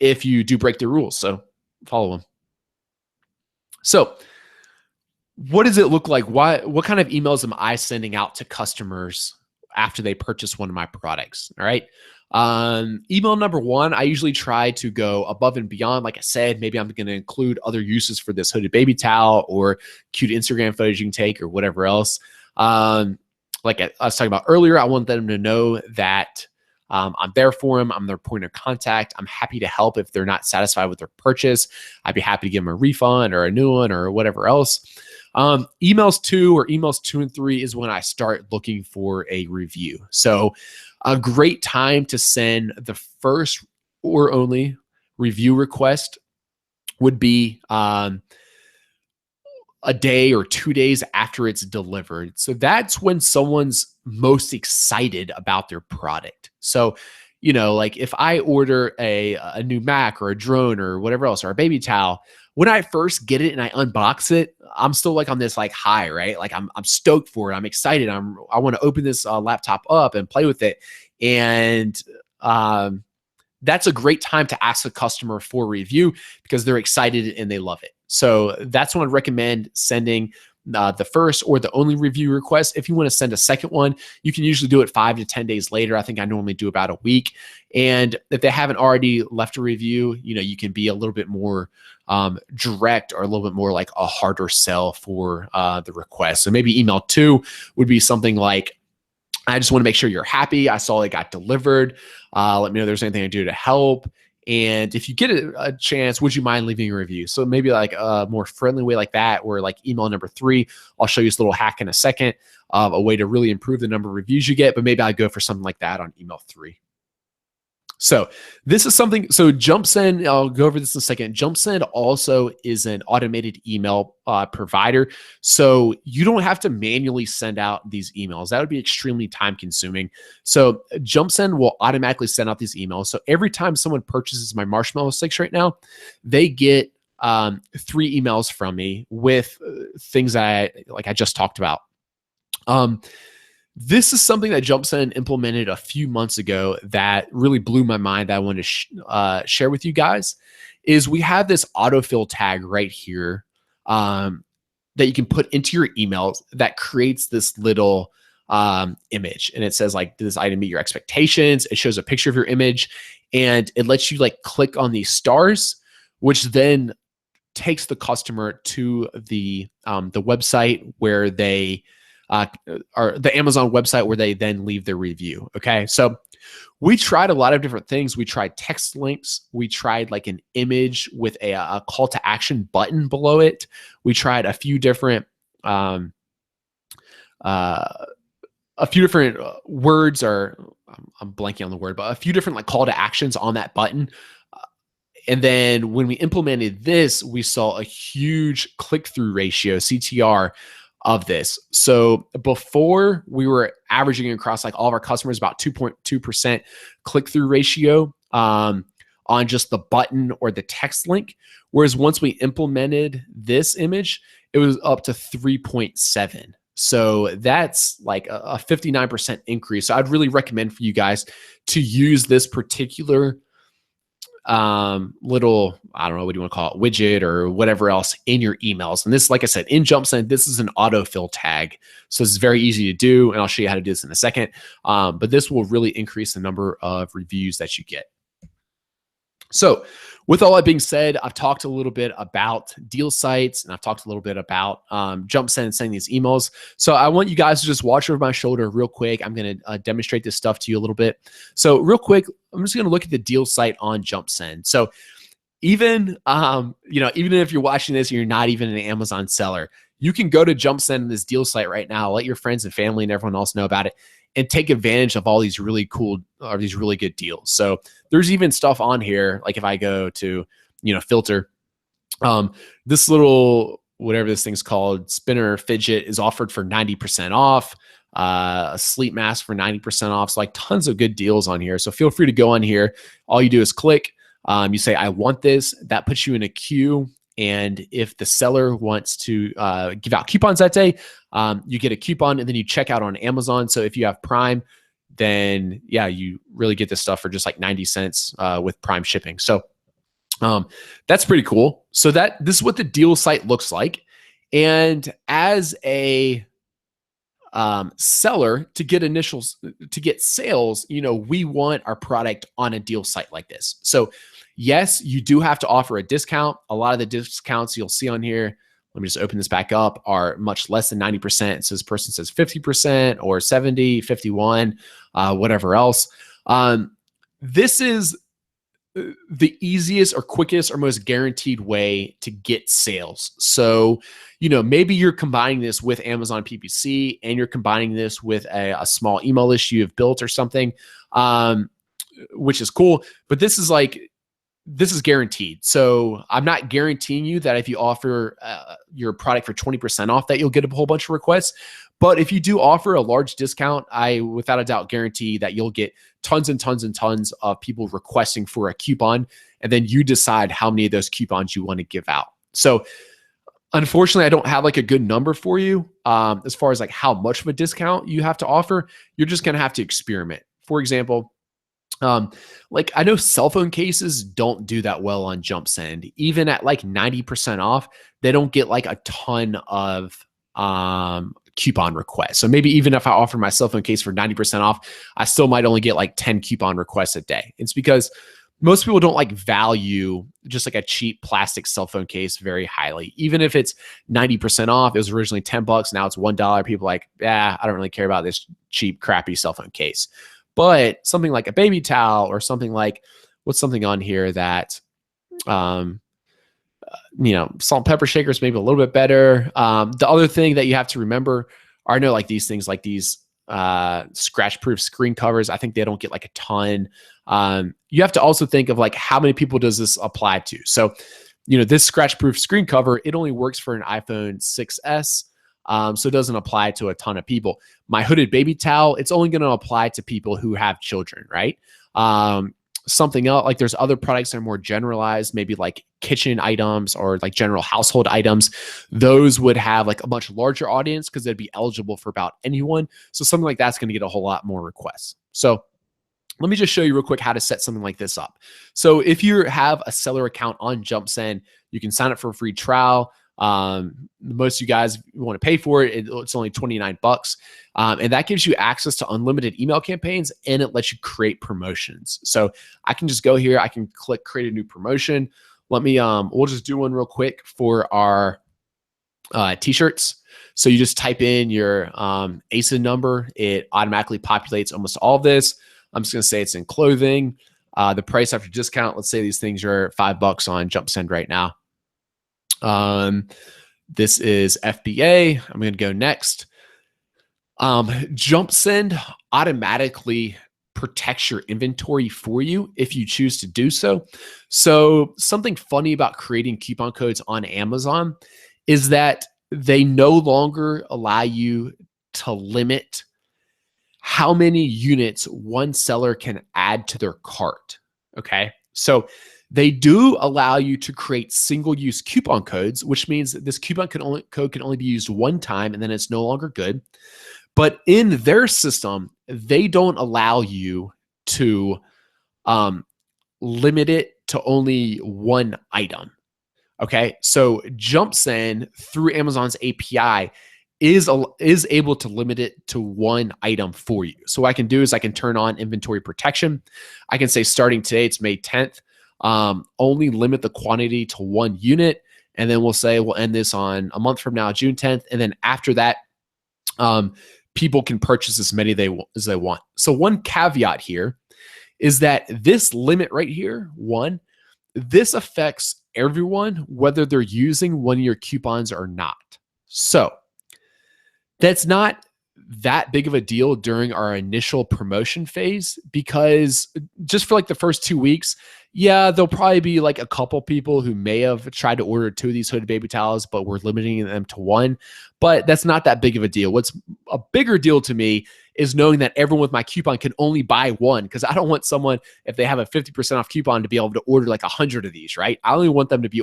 if you do break the rules. So follow them. So what does it look like? What kind of emails am I sending out to customers after they purchase one of my products? All right. Email number one, I usually try to go above and beyond. Like I said, maybe I'm going to include other uses for this hooded baby towel or cute Instagram photos you can take or whatever else. Like I was talking about earlier, I want them to know that I'm there for them. I'm their point of contact. I'm happy to help if they're not satisfied with their purchase. I'd be happy to give them a refund or a new one or whatever else. Emails 2 and 3 is when I start looking for a review. So a great time to send the first or only review request would be a day or 2 days after it's delivered. So that's when someone's most excited about their product. So, you know, like if I order a new Mac or a drone or whatever else, or a baby towel, when I first get it and I unbox it, I'm still like on this like high, right? Like I'm stoked for it. I'm excited. I want to open this laptop up and play with it. And that's a great time to ask the customer for a review because they're excited and they love it. So that's when I'd recommend sending the first or the only review request. If you want to send a second one, you can usually do it 5 to 10 days later. I think I normally do about a week. And if they haven't already left a review, you know, you can be a little bit more direct or a little bit more like a harder sell for the request. So maybe email 2 would be something like, I just want to make sure you're happy. I saw it got delivered. Let me know if there's anything I can do to help. And if you get a chance, would you mind leaving a review? So maybe like a more friendly way like that, or like email number 3, I'll show you this little hack in a second, a way to really improve the number of reviews you get, but maybe I'd go for something like that on email 3. So this is something, so JumpSend, I'll go over this in a second. JumpSend also is an automated email provider. So you don't have to manually send out these emails. That would be extremely time consuming. So JumpSend will automatically send out these emails. So every time someone purchases my marshmallow sticks right now, they get 3 emails from me with things that I just talked about. This is something that JumpSend implemented a few months ago that really blew my mind that I wanted to share with you guys. Is we have this autofill tag right here that you can put into your emails that creates this little image. And it says like, did this item meet your expectations? It shows a picture of your image and it lets you like click on these stars, which then takes the customer to the website where they or the Amazon website where they then leave their review. Okay. So we tried a lot of different things. We tried text links. We tried like an image with a call to action button below it. We tried a few different words, or I'm blanking on the word, but a few different like call to actions on that button. And then when we implemented this, we saw a huge click-through ratio, CTR, of this. So before, we were averaging across like all of our customers about 2.2% click-through ratio on just the button or the text link. Whereas once we implemented this image, it was up to 3.7. So that's like a 59% increase. So I'd really recommend for you guys to use this particular little, I don't know, what do you want to call it, widget or whatever else in your emails. And this, like I said, in JumpSend, this is an autofill tag. So it's very easy to do. And I'll show you how to do this in a second. But this will really increase the number of reviews that you get. So with all that being said, I've talked a little bit about deal sites and I've talked a little bit about JumpSend and sending these emails. So I want you guys to just watch over my shoulder real quick. I'm going to demonstrate this stuff to you a little bit. So real quick, I'm just going to look at the deal site on JumpSend. So even, even if you're watching this and you're not even an Amazon seller, you can go to JumpSend, this deal site right now, let your friends and family and everyone else know about it, and take advantage of all these really cool or these really good deals. So there's even stuff on here, like if I go to, filter, this little, whatever this thing's called, spinner fidget is offered for 90% off, a sleep mask for 90% off. So like tons of good deals on here. So feel free to go on here. All you do is click, you say, I want this. That puts you in a queue. And if the seller wants to give out coupons that day, you get a coupon and then you check out on Amazon. So if you have Prime, then yeah, you really get this stuff for just like 90 cents with Prime shipping. So that's pretty cool. So this is what the deal site looks like. And as a seller, to get sales, we want our product on a deal site like this. So yes, you do have to offer a discount. A lot of the discounts you'll see on here, let me just open this back up, are much less than 90%. So this person says 50% or 70, 51, whatever else. This is the easiest or quickest or most guaranteed way to get sales. So, maybe you're combining this with Amazon PPC and you're combining this with a small email list you've built or something, which is cool. But this is guaranteed. So I'm not guaranteeing you that if you offer your product for 20% off that you'll get a whole bunch of requests. But if you do offer a large discount, I without a doubt guarantee that you'll get tons and tons and tons of people requesting for a coupon. And then you decide how many of those coupons you want to give out. So unfortunately, I don't have like a good number for you as far as like how much of a discount you have to offer. You're just going to have to experiment. For example, like I know cell phone cases don't do that well on JumpSend. Even at like 90% off, they don't get like a ton of coupon requests. So maybe even if I offer my cell phone case for 90% off, I still might only get like 10 coupon requests a day. It's because most people don't like value just like a cheap plastic cell phone case very highly. Even if it's 90% off, it was originally $10, now it's $1. People are like, I don't really care about this cheap, crappy cell phone case. But something like a baby towel or something like, what's something on here that, salt and pepper shakers, maybe a little bit better. The other thing that you have to remember are, I know like these things, like these scratch-proof screen covers, I think they don't get like a ton. You have to also think of like, how many people does this apply to? So, this scratch-proof screen cover, it only works for an iPhone 6S. So it doesn't apply to a ton of people. My hooded baby towel, it's only going to apply to people who have children, right? Something else, like there's other products that are more generalized, maybe like kitchen items or like general household items. Those would have like a much larger audience because they'd be eligible for about anyone. So something like that's going to get a whole lot more requests. So let me just show you real quick how to set something like this up. So if you have a seller account on JumpSend, you can sign up for a free trial. Most of you guys want to pay for it. It's only $29. And that gives you access to unlimited email campaigns and it lets you create promotions. So I can just go here. I can click create a new promotion. Let me, we'll just do one real quick for our t-shirts. So you just type in your ASIN number. It automatically populates almost all of this. I'm just going to say it's in clothing. The price after discount, let's say these things are $5 on JumpSend right now. This is FBA. I'm going to go next. JumpSend automatically protects your inventory for you if you choose to do so. So something funny about creating coupon codes on Amazon is that they no longer allow you to limit how many units one seller can add to their cart. Okay. So they do allow you to create single-use coupon codes, which means that this coupon code can only be used one time and then it's no longer good. But in their system, they don't allow you to limit it to only one item. Okay, so JumpSend through Amazon's API is able to limit it to one item for you. So what I can do is I can turn on inventory protection. I can say starting today, it's May 10th, only limit the quantity to one unit. And then we'll say we'll end this on a month from now, June 10th. And then after that, people can purchase as many as they want. So one caveat here is that this limit right here, one, this affects everyone, whether they're using one of your coupons or not. So that's not that big of a deal during our initial promotion phase, because just for like the first 2 weeks, yeah, there'll probably be like a couple people who may have tried to order 2 of these hooded baby towels, but we're limiting them to 1. But that's not that big of a deal. What's a bigger deal to me is knowing that everyone with my coupon can only buy 1, because I don't want someone, if they have a 50% off coupon, to be able to order like 100 of these, right? I only want them to be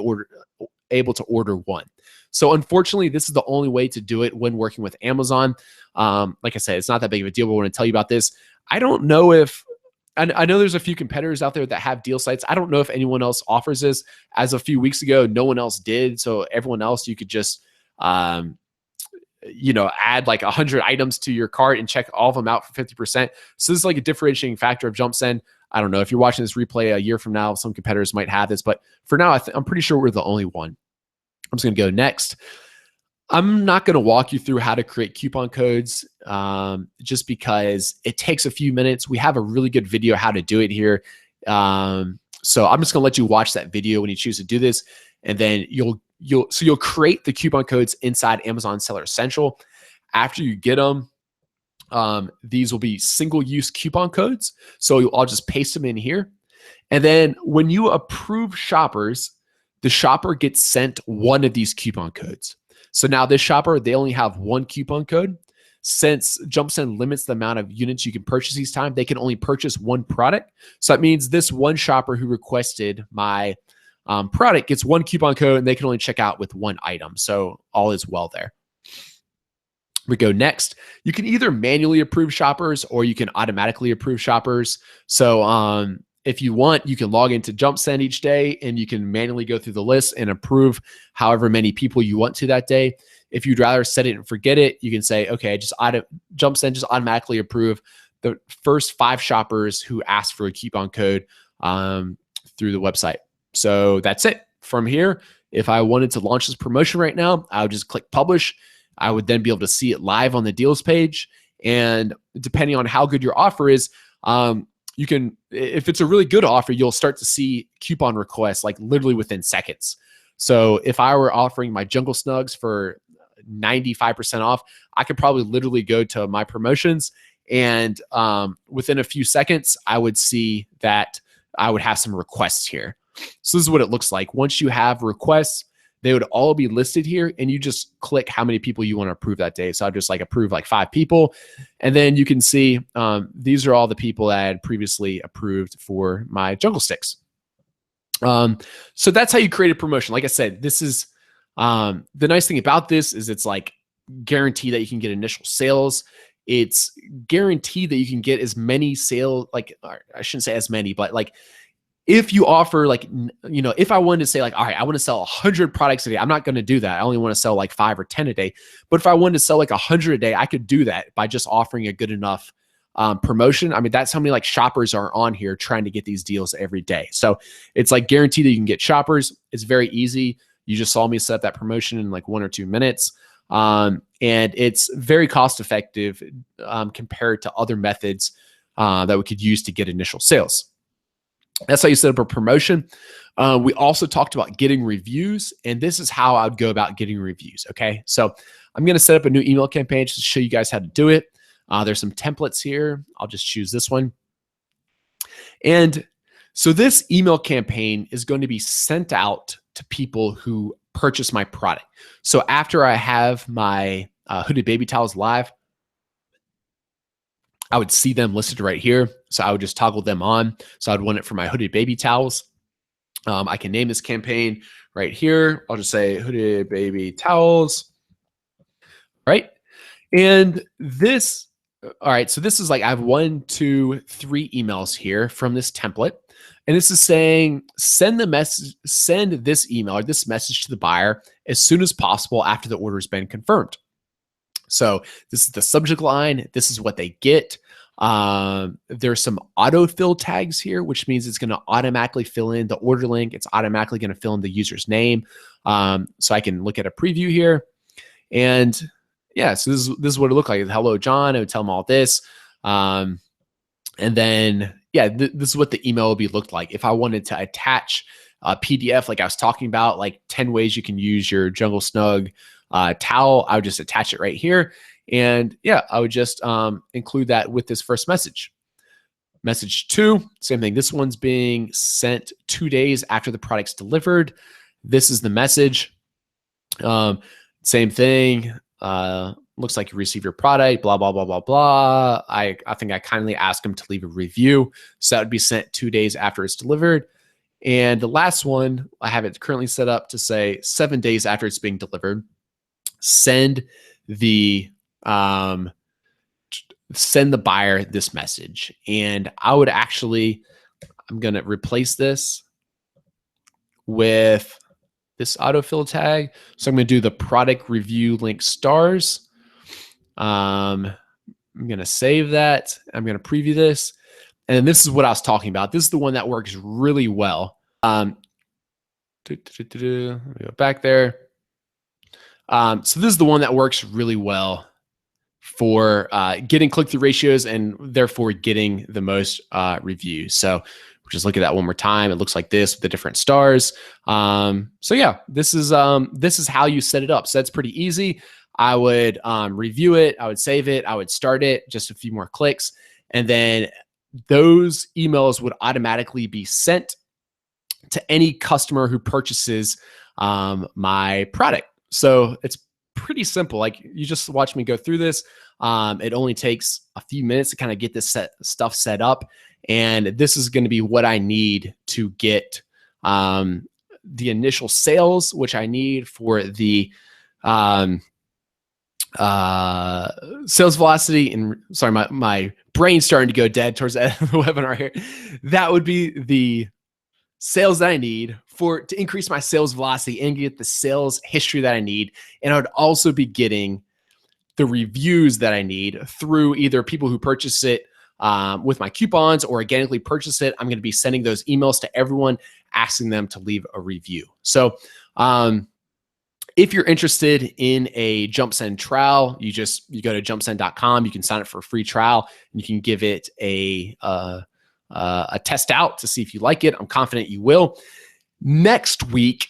able to order 1. So unfortunately, this is the only way to do it when working with Amazon. Like I said, it's not that big of a deal, but I want to tell you about this. I don't know if, I know there's a few competitors out there that have deal sites. I don't know if anyone else offers this. As a few weeks ago, no one else did. So everyone else, you could just, add like 100 items to your cart and check all of them out for 50%. So this is like a differentiating factor of JumpSend. I don't know if you're watching this replay a year from now, some competitors might have this, but for now, I'm pretty sure we're the only one. I'm just going to go next. I'm not going to walk you through how to create coupon codes just because it takes a few minutes. We have a really good video how to do it here. So I'm just going to let you watch that video when you choose to do this, and then you'll create the coupon codes inside Amazon Seller Central. After you get them, these will be single-use coupon codes. So I'll just paste them in here, and then when you approve shoppers, the shopper gets sent 1 of these coupon codes. So now this shopper, they only have 1 coupon code. Since JumpSend limits the amount of units you can purchase each time, they can only purchase 1 product. So that means this one shopper who requested my product gets 1 coupon code, and they can only check out with 1 item. So all is well there. We go next. You can either manually approve shoppers or you can automatically approve shoppers. So if you want, you can log into JumpSend each day and you can manually go through the list and approve however many people you want to that day. If you'd rather set it and forget it, you can say, okay, JumpSend just automatically approve the first 5 shoppers who ask for a coupon code through the website. So that's it. From here, if I wanted to launch this promotion right now, I would just click publish. I would then be able to see it live on the deals page. And depending on how good your offer is, you can, if it's a really good offer, you'll start to see coupon requests like literally within seconds. So if I were offering my Jungle Snugs for 95% off, I could probably literally go to my promotions, and within a few seconds, I would see that I would have some requests here. So this is what it looks like. Once you have requests, they would all be listed here, and you just click how many people you want to approve that day. So I'd just like approve like 5 people. And then you can see these are all the people that I had previously approved for my Jungle Sticks. So that's how you create a promotion. Like I said, this is the nice thing about this is it's like guaranteed that you can get initial sales. It's guaranteed that you can get as many sales, like I shouldn't say as many, but like if you offer like, if I wanted to say like, all right, I want to sell 100 products a day, I'm not going to do that. I only want to sell like 5 or 10 a day. But if I wanted to sell like 100 a day, I could do that by just offering a good enough promotion. I mean, that's how many like shoppers are on here trying to get these deals every day. So it's like guaranteed that you can get shoppers. It's very easy. You just saw me set up that promotion in like 1 or 2 minutes. And it's very cost effective compared to other methods that we could use to get initial sales. That's how you set up a promotion. We also talked about getting reviews, and this is how I would go about getting reviews. Okay, so I'm going to set up a new email campaign just to show you guys how to do it. There's some templates here. I'll just choose this one. And so this email campaign is going to be sent out to people who purchase my product. So after I have my hooded baby towels live, I would see them listed right here. So I would just toggle them on. So I'd want it for my hooded baby towels. I can name this campaign right here. I'll just say hooded baby towels, right? And this, all right, so this is like I have 1, 2, 3 emails here from this template. And this is saying send this email or this message to the buyer as soon as possible after the order has been confirmed. So this is the subject line. This is what they get. There's some autofill tags here, which means it's going to automatically fill in the order link. It's automatically going to fill in the user's name. So I can look at a preview here. And yeah, so this is what it looked like. Hello, John. I would tell them all this. And then, yeah, this is what the email would be looked like. If I wanted to attach PDF, like I was talking about, like 10 ways you can use your Jungle Snug towel, I would just attach it right here. And yeah, I would just include that with this first message. Message 2, same thing. This one's being sent 2 days after the product's delivered. This is the message. Same thing. Looks like you received your product, blah, blah, blah, blah, blah. I think I kindly asked them to leave a review. So that would be sent 2 days after it's delivered. And the last one, I have it currently set up to say 7 days after it's being delivered. Send the buyer this message. And I would actually, I'm going to replace this with this autofill tag. So I'm going to do the product review link stars. I'm going to save that. I'm going to preview this. And this is what I was talking about. This is the one that works really well. Let me go back there. So this is the one that works really well for getting click-through ratios and therefore getting the most reviews. So we'll just look at that one more time. It looks like this with the different stars. So yeah, this is how you set it up. So that's pretty easy. I would review it. I would save it. I would start it, just a few more clicks. And then those emails would automatically be sent to any customer who purchases my product. So it's pretty simple. Like, you just watch me go through this. It only takes a few minutes to kind of get this stuff set up. And this is going to be what I need to get the initial sales, which I need for the sales velocity. And sorry, my brain's starting to go dead towards the end of the webinar here. That would be the sales that I need to increase my sales velocity and get the sales history that I need. And I would also be getting the reviews that I need through either people who purchase it with my coupons or organically purchase it. I'm going to be sending those emails to everyone, asking them to leave a review. So if you're interested in a JumpSend trial, you go to jumpsend.com. You can sign up for a free trial and you can give it a test out to see if you like it. I'm confident you will. Next week,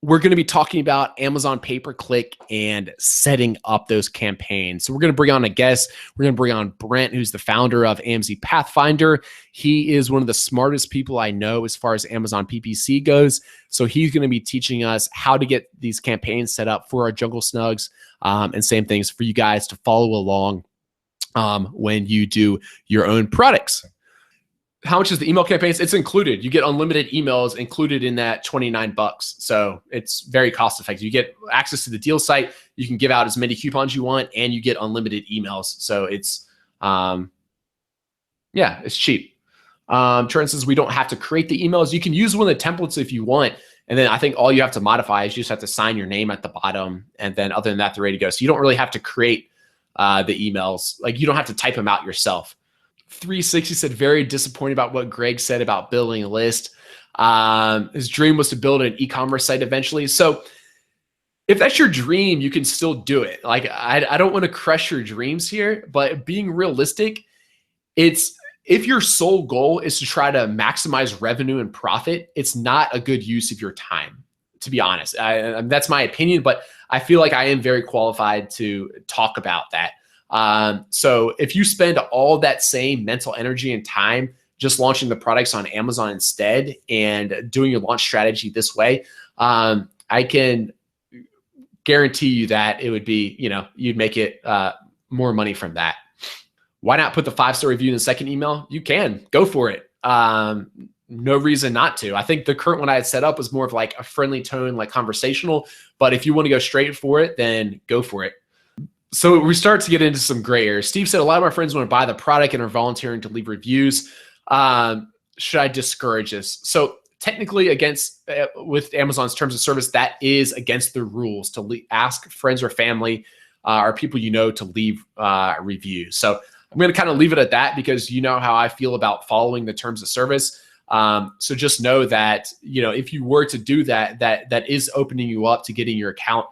we're going to be talking about Amazon pay-per-click and setting up those campaigns. So we're going to bring on a guest. We're going to bring on Brent, who's the founder of AMZ Pathfinder. He is one of the smartest people I know as far as Amazon PPC goes. So he's going to be teaching us how to get these campaigns set up for our Jungle Snugs, and same things for you guys to follow along when you do your own products. How much is the email campaigns? It's included. You get unlimited emails included in that $29. So it's very cost effective. You get access to the deal site. You can give out as many coupons you want, and you get unlimited emails. So it's, it's cheap. Trent says we don't have to create the emails. You can use one of the templates if you want. And then I think all you have to modify is you just have to sign your name at the bottom. And then other than that, they're ready to go. So you don't really have to create the emails. Like, you don't have to type them out yourself. 360 said, very disappointed about what Greg said about building a list. His dream was to build an e-commerce site eventually. So if that's your dream, you can still do it. Like, I don't want to crush your dreams here, but being realistic, if your sole goal is to try to maximize revenue and profit, it's not a good use of your time, to be honest. That's my opinion, but I feel like I am very qualified to talk about that. So if you spend all that same mental energy and time just launching the products on Amazon instead and doing your launch strategy this way, I can guarantee you that it would be, you'd make it more money from that. Why not put the 5-star review in the second email? You can go for it. No reason not to. I think the current one I had set up was more of like a friendly tone, like conversational, but if you want to go straight for it, then go for it. So we start to get into some gray areas. Steve said, a lot of my friends want to buy the product and are volunteering to leave reviews. Should I discourage this? So technically with Amazon's terms of service, that is against the rules to ask friends or family or people to leave reviews. So I'm going to kind of leave it at that because you know how I feel about following the terms of service. So just know that, if you were to do that, that is opening you up to getting your account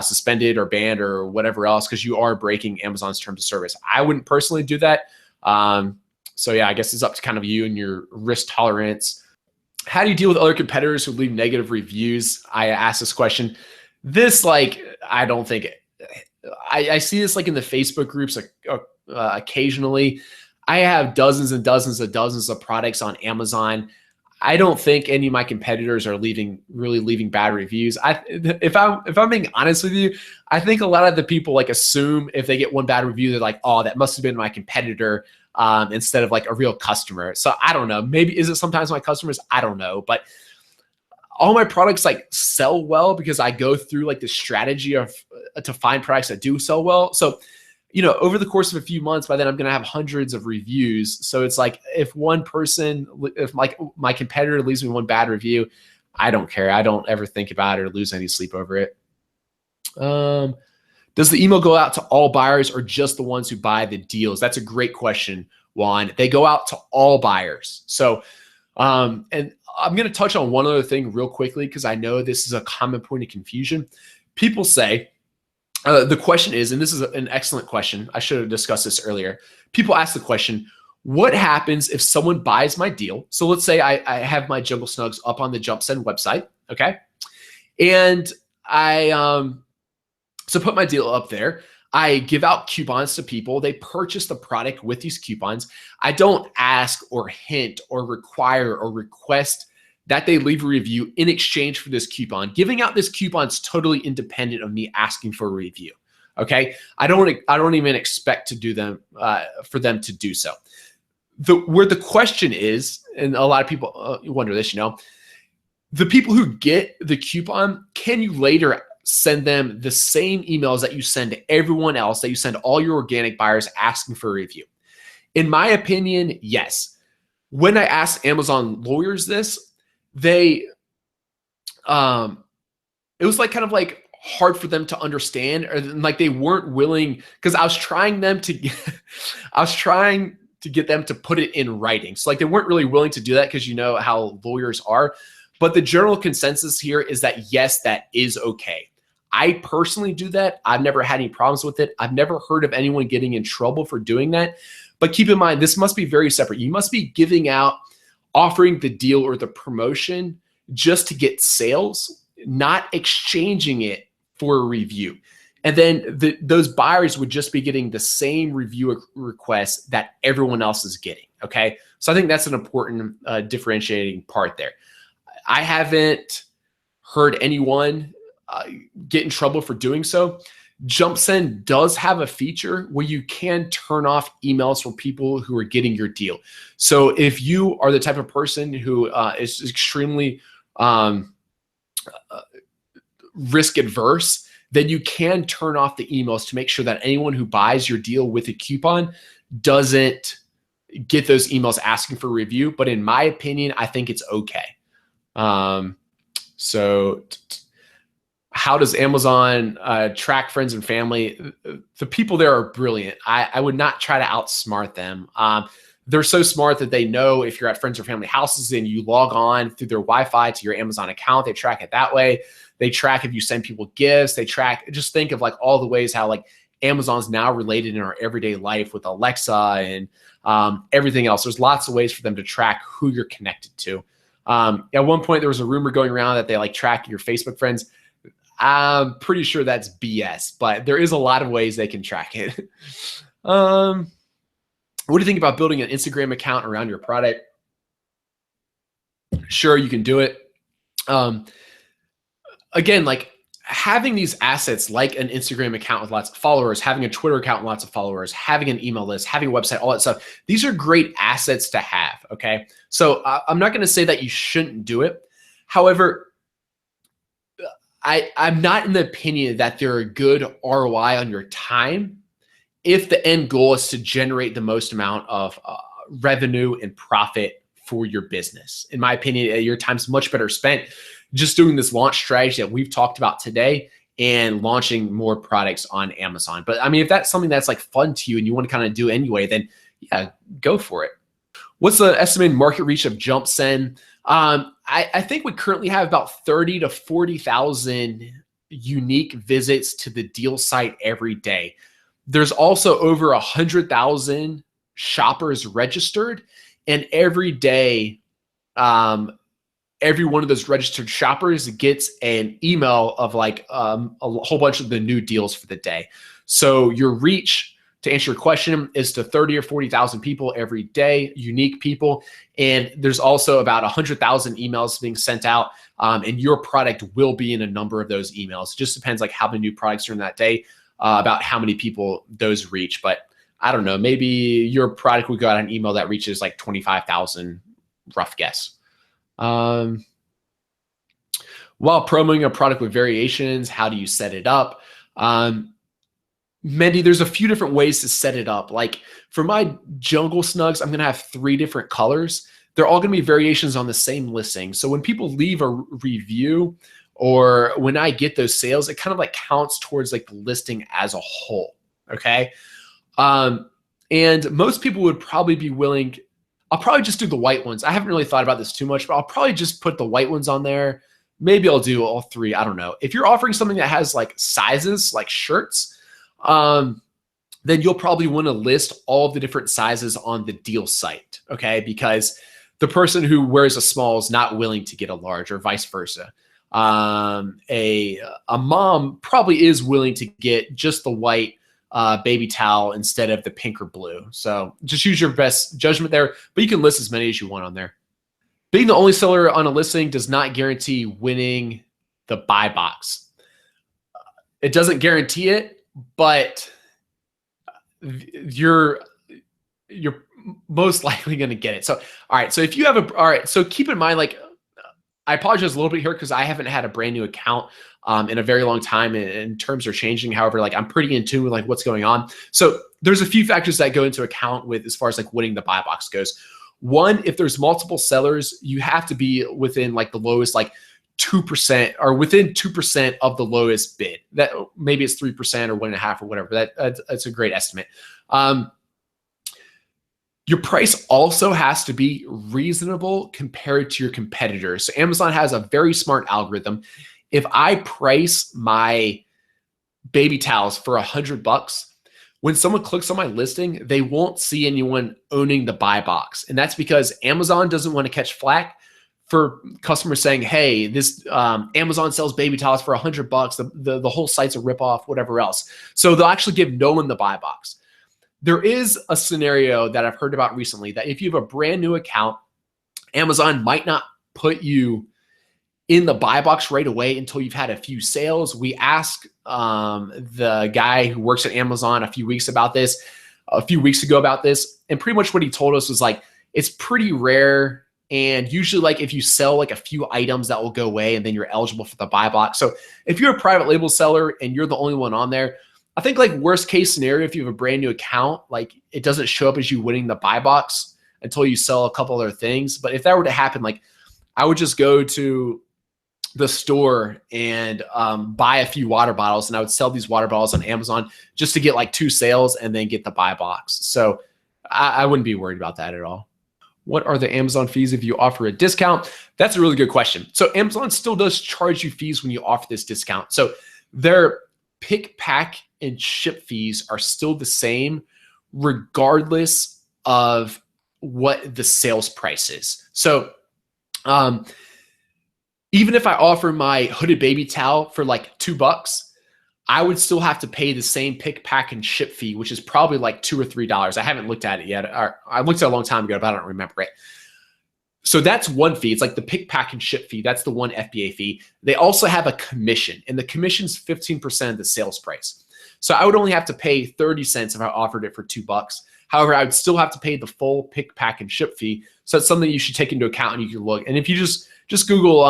suspended or banned or whatever else, because you are breaking Amazon's terms of service. I wouldn't personally do that. So yeah, I guess it's up to kind of you and your risk tolerance. How do you deal with other competitors who leave negative reviews? I asked this question. This, like, I don't think I see this like in the Facebook groups, like occasionally. I have dozens and dozens of products on Amazon. I don't think any of my competitors are really leaving bad reviews. If I'm being honest with you, I think a lot of the people like assume if they get one bad review, they're like, oh, that must have been my competitor, instead of like a real customer. So I don't know. Maybe is it sometimes my customers? I don't know, but all my products like sell well because I go through like the strategy of to find products that do sell well. So, over the course of a few months, by then I'm going to have hundreds of reviews. So it's like if my competitor leaves me one bad review, I don't care. I don't ever think about it or lose any sleep over it. Does the email go out to all buyers or just the ones who buy the deals? That's a great question, Juan. They go out to all buyers. So, and I'm going to touch on one other thing real quickly because I know this is a common point of confusion. People say, the question is, and this is an excellent question. I should have discussed this earlier. People ask the question, what happens if someone buys my deal? So let's say I have my Jungle Snugs up on the JumpSend website, okay? And so put my deal up there. I give out coupons to people. They purchase the product with these coupons. I don't ask or hint or require or request that they leave a review in exchange for this coupon. Giving out this coupon is totally independent of me asking for a review. Okay, I don't even expect to do them for them to do so. Where the question is, and a lot of people wonder this, the people who get the coupon, can you later send them the same emails that you send to everyone else, that you send all your organic buyers asking for a review? In my opinion, yes. When I asked Amazon lawyers this, it was like kind of like hard for them to understand, or like they weren't willing, because I was trying to get them to put it in writing. So like they weren't really willing to do that because you know how lawyers are. But the general consensus here is that yes, that is okay. I personally do that. I've never had any problems with it. I've never heard of anyone getting in trouble for doing that. But keep in mind, this must be very separate. You must be giving out, offering the deal or the promotion just to get sales, not exchanging it for a review. And then those buyers would just be getting the same review request that everyone else is getting, okay? So I think that's an important differentiating part there. I haven't heard anyone get in trouble for doing so. JumpSend does have a feature where you can turn off emails from people who are getting your deal. So if you are the type of person who is extremely risk adverse, then you can turn off the emails to make sure that anyone who buys your deal with a coupon doesn't get those emails asking for a review. But in my opinion, I think it's okay. So how does Amazon track friends and family? The people there are brilliant. I would not try to outsmart them. They're so smart that they know if you're at friends or family houses and you log on through their Wi-Fi to your Amazon account, they track it that way. They track if you send people gifts. They track, just think of like all the ways how like Amazon's now related in our everyday life with Alexa and everything else. There's lots of ways for them to track who you're connected to. At one point, there was a rumor going around that they like track your Facebook friends. I'm pretty sure that's BS, but there is a lot of ways they can track it. What do you think about building an Instagram account around your product? Sure, you can do it. Again, like having these assets like an Instagram account with lots of followers, having a Twitter account with lots of followers, having an email list, having a website, all that stuff, these are great assets to have, okay? So I'm not going to say that you shouldn't do it. However, I'm not in the opinion that they're a good ROI on your time if the end goal is to generate the most amount of revenue and profit for your business. In my opinion, your time's much better spent just doing this launch strategy that we've talked about today and launching more products on Amazon. But I mean, if that's something that's like fun to you and you want to kind of do anyway, then yeah, go for it. What's the estimated market reach of JumpSend? I think we currently have about 30 to 40,000 unique visits to the deal site every day. There's also over 100,000 shoppers registered, and every day every one of those registered shoppers gets an email of like a whole bunch of the new deals for the day. So your reach, to answer your question, is to 30 or 40,000 people every day, unique people. And there's also about 100,000 emails being sent out, and your product will be in a number of those emails. It just depends like how many new products are in that day, about how many people those reach. But I don't know, maybe your product would go out an email that reaches like 25,000, rough guess. While promoting a product with variations, how do you set it up? Mendy, there's a few different ways to set it up. Like for my Jungle Snugs, I'm going to have 3 different colors. They're all going to be variations on the same listing. So when people leave a review or when I get those sales, it kind of like counts towards like the listing as a whole. Okay. And most people would probably be willing. I'll probably just do the white ones. I haven't really thought about this too much, but I'll probably just put the white ones on there. Maybe I'll do all 3. I don't know. If you're offering something that has like sizes, like shirts, then you'll probably want to list all of the different sizes on the deal site, okay? Because the person who wears a small is not willing to get a large, or vice versa. A mom probably is willing to get just the white baby towel instead of the pink or blue. So just use your best judgment there, but you can list as many as you want on there. Being the only seller on a listing does not guarantee winning the buy box. It doesn't guarantee it, but you're most likely going to get it. So, all right. So if you have all right. So keep in mind, like, I apologize a little bit here because I haven't had a brand new account in a very long time, and terms are changing. However, like I'm pretty in tune with like what's going on. So there's a few factors that go into account with as far as like winning the buy box goes. One, if there's multiple sellers, you have to be within like the lowest, like 2% or within 2% of the lowest bid. That maybe it's 3% or 1.5% or whatever. That's a great estimate. Your price also has to be reasonable compared to your competitors. So Amazon has a very smart algorithm. If I price my baby towels for $100, when someone clicks on my listing, they won't see anyone owning the buy box. And that's because Amazon doesn't want to catch flack for customers saying, hey, this Amazon sells baby towels for $100. The whole site's a ripoff, whatever else. So they'll actually give no one the buy box. There is a scenario that I've heard about recently that if you have a brand new account, Amazon might not put you in the buy box right away until you've had a few sales. We asked the guy who works at Amazon a few weeks ago about this. And pretty much what he told us was like, it's pretty rare. And usually like if you sell like a few items, that will go away and then you're eligible for the buy box. So if you're a private label seller and you're the only one on there, I think like worst case scenario, if you have a brand new account, like it doesn't show up as you winning the buy box until you sell a couple other things. But if that were to happen, like I would just go to the store and buy a few water bottles, and I would sell these water bottles on Amazon just to get like 2 sales and then get the buy box. So I wouldn't be worried about that at all. What are the Amazon fees if you offer a discount? That's a really good question. So Amazon still does charge you fees when you offer this discount. So their pick, pack, and ship fees are still the same regardless of what the sales price is. So even if I offer my hooded baby towel for like $2, I would still have to pay the same pick, pack, and ship fee, which is probably like $2 or $3. I haven't looked at it yet. I looked at it a long time ago, but I don't remember it. So that's one fee. It's like the pick, pack, and ship fee. That's the one FBA fee. They also have a commission, and the commission's 15% of the sales price. So I would only have to pay 30 cents if I offered it for $2. However, I would still have to pay the full pick, pack, and ship fee. So it's something you should take into account, and you can look. And if you just Google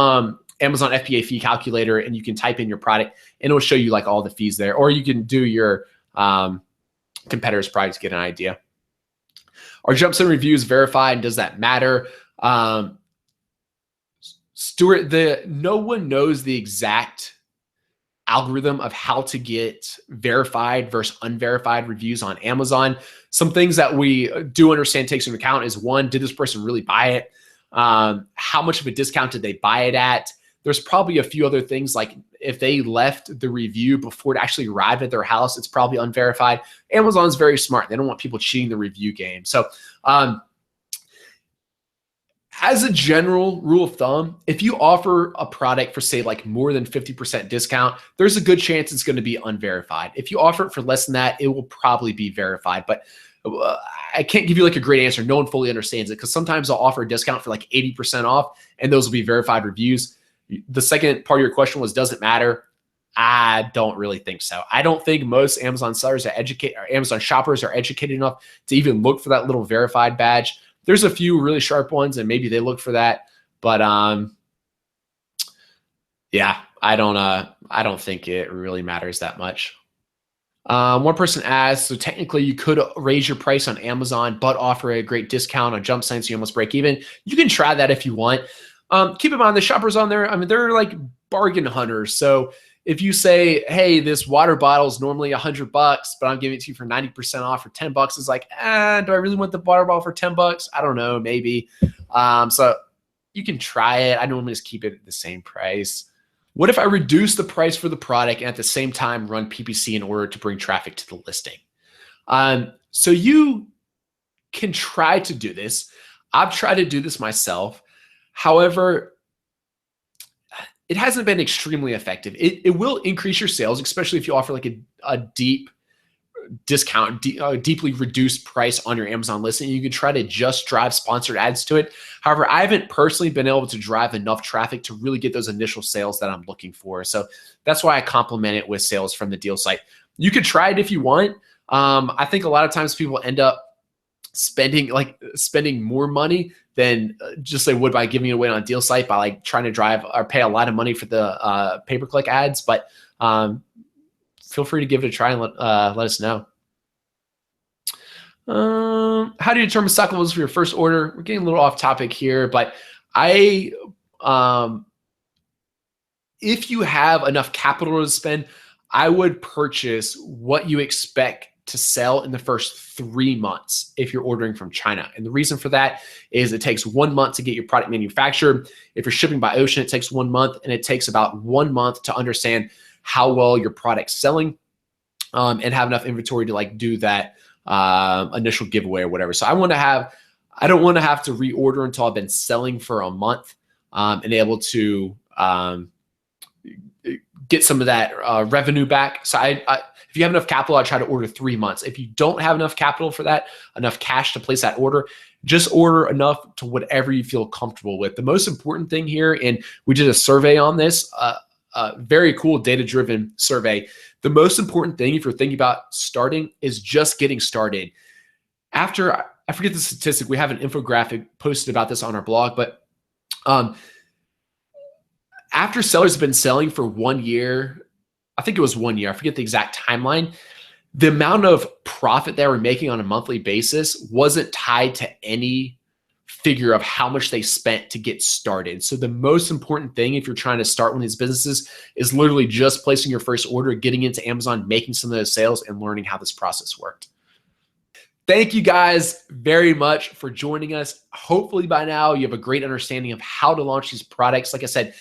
Amazon FBA fee calculator, and you can type in your product, and it will show you like all the fees there. Or you can do your competitor's product to get an idea. Are jumps and reviews verified, and does that matter? Stuart, no one knows the exact algorithm of how to get verified versus unverified reviews on Amazon. Some things that we do understand takes into account is, one, did this person really buy it? How much of a discount did they buy it at? There's probably a few other things, like if they left the review before it actually arrived at their house, it's probably unverified. Amazon's very smart. They don't want people cheating the review game. So As a general rule of thumb, if you offer a product for, say, like more than 50% discount, there's a good chance it's going to be unverified. If you offer it for less than that, it will probably be verified. But I can't give you like a great answer. No one fully understands it, because sometimes I'll offer a discount for like 80% off, and those will be verified reviews. The second part of your question was, does it matter? I don't really think so. I don't think most Amazon sellers are educated, or Amazon shoppers are educated enough to even look for that little verified badge. There's a few really sharp ones, and maybe they look for that, but yeah, I don't think it really matters that much. One person asked, so technically you could raise your price on Amazon, but offer a great discount on Jump Sense, so you almost break even. You can try that if you want. Keep in mind, the shoppers on there, I mean, they're like bargain hunters. So if you say, hey, this water bottle is normally $100, but I'm giving it to you for 90% off for $10, it's like, do I really want the water bottle for $10? I don't know, maybe. So you can try it. I normally just keep it at the same price. What if I reduce the price for the product and at the same time run PPC in order to bring traffic to the listing? So you can try to do this. I've tried to do this myself. However, it hasn't been extremely effective. It will increase your sales, especially if you offer like a deep discount, deeply reduced price on your Amazon listing. You can try to just drive sponsored ads to it. However, I haven't personally been able to drive enough traffic to really get those initial sales that I'm looking for. So that's why I complement it with sales from the deal site. You could try it if you want. I think a lot of times people end up spending more money than just they would by giving it away on a deal site, by like trying to drive or pay a lot of money for the pay-per-click ads. But feel free to give it a try and let us know. How do you determine stock levels for your first order? We're getting a little off topic here, but if you have enough capital to spend, I would purchase what you expect to sell in the first 3 months if you're ordering from China. And the reason for that is it takes 1 month to get your product manufactured. If you're shipping by ocean, it takes 1 month, and it takes about 1 month to understand how well your product's selling and have enough inventory to like do that initial giveaway or whatever. So I don't want to have to reorder until I've been selling for a month and able to get some of that revenue back. So if you have enough capital, I try to order 3 months. If you don't have enough capital for that, enough cash to place that order, just order enough to whatever you feel comfortable with. The most important thing here, and we did a survey on this, very cool data-driven survey. The most important thing if you're thinking about starting is just getting started. After, I forget the statistic, we have an infographic posted about this on our blog, but after sellers have been selling for 1 year, I think it was 1 year, I forget the exact timeline, the amount of profit they were making on a monthly basis wasn't tied to any figure of how much they spent to get started. So the most important thing if you're trying to start one of these businesses is literally just placing your first order, getting into Amazon, making some of those sales, and learning how this process worked. Thank you guys very much for joining us. Hopefully by now you have a great understanding of how to launch these products. Like I said,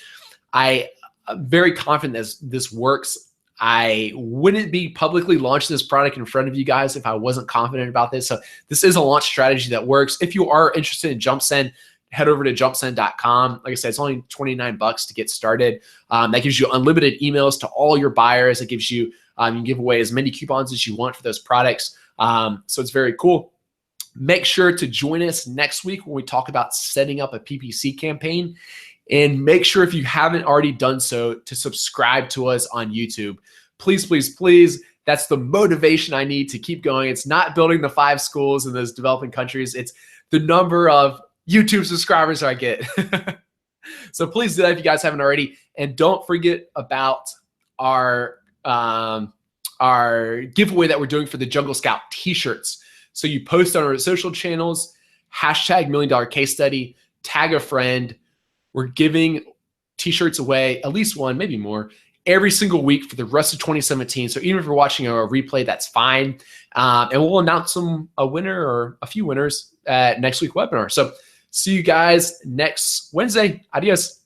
I'm very confident that this works. I wouldn't be publicly launching this product in front of you guys if I wasn't confident about this. So this is a launch strategy that works. If you are interested in JumpSend, head over to jumpsend.com. Like I said, it's only $29 to get started. That gives you unlimited emails to all your buyers. It gives you, you can give away as many coupons as you want for those products. So it's very cool. Make sure to join us next week when we talk about setting up a PPC campaign. And make sure, if you haven't already done so, to subscribe to us on YouTube. Please, please, please. That's the motivation I need to keep going. It's not building the 5 schools in those developing countries. It's the number of YouTube subscribers I get. So please do that if you guys haven't already. And don't forget about our giveaway that we're doing for the Jungle Scout t-shirts. So you post on our social channels, hashtag $1 Million Case Study, tag a friend. We're giving t-shirts away, at least one, maybe more, every single week for the rest of 2017. So even if you're watching a replay, that's fine. And we'll announce a winner or a few winners at next week's webinar. So see you guys next Wednesday. Adios.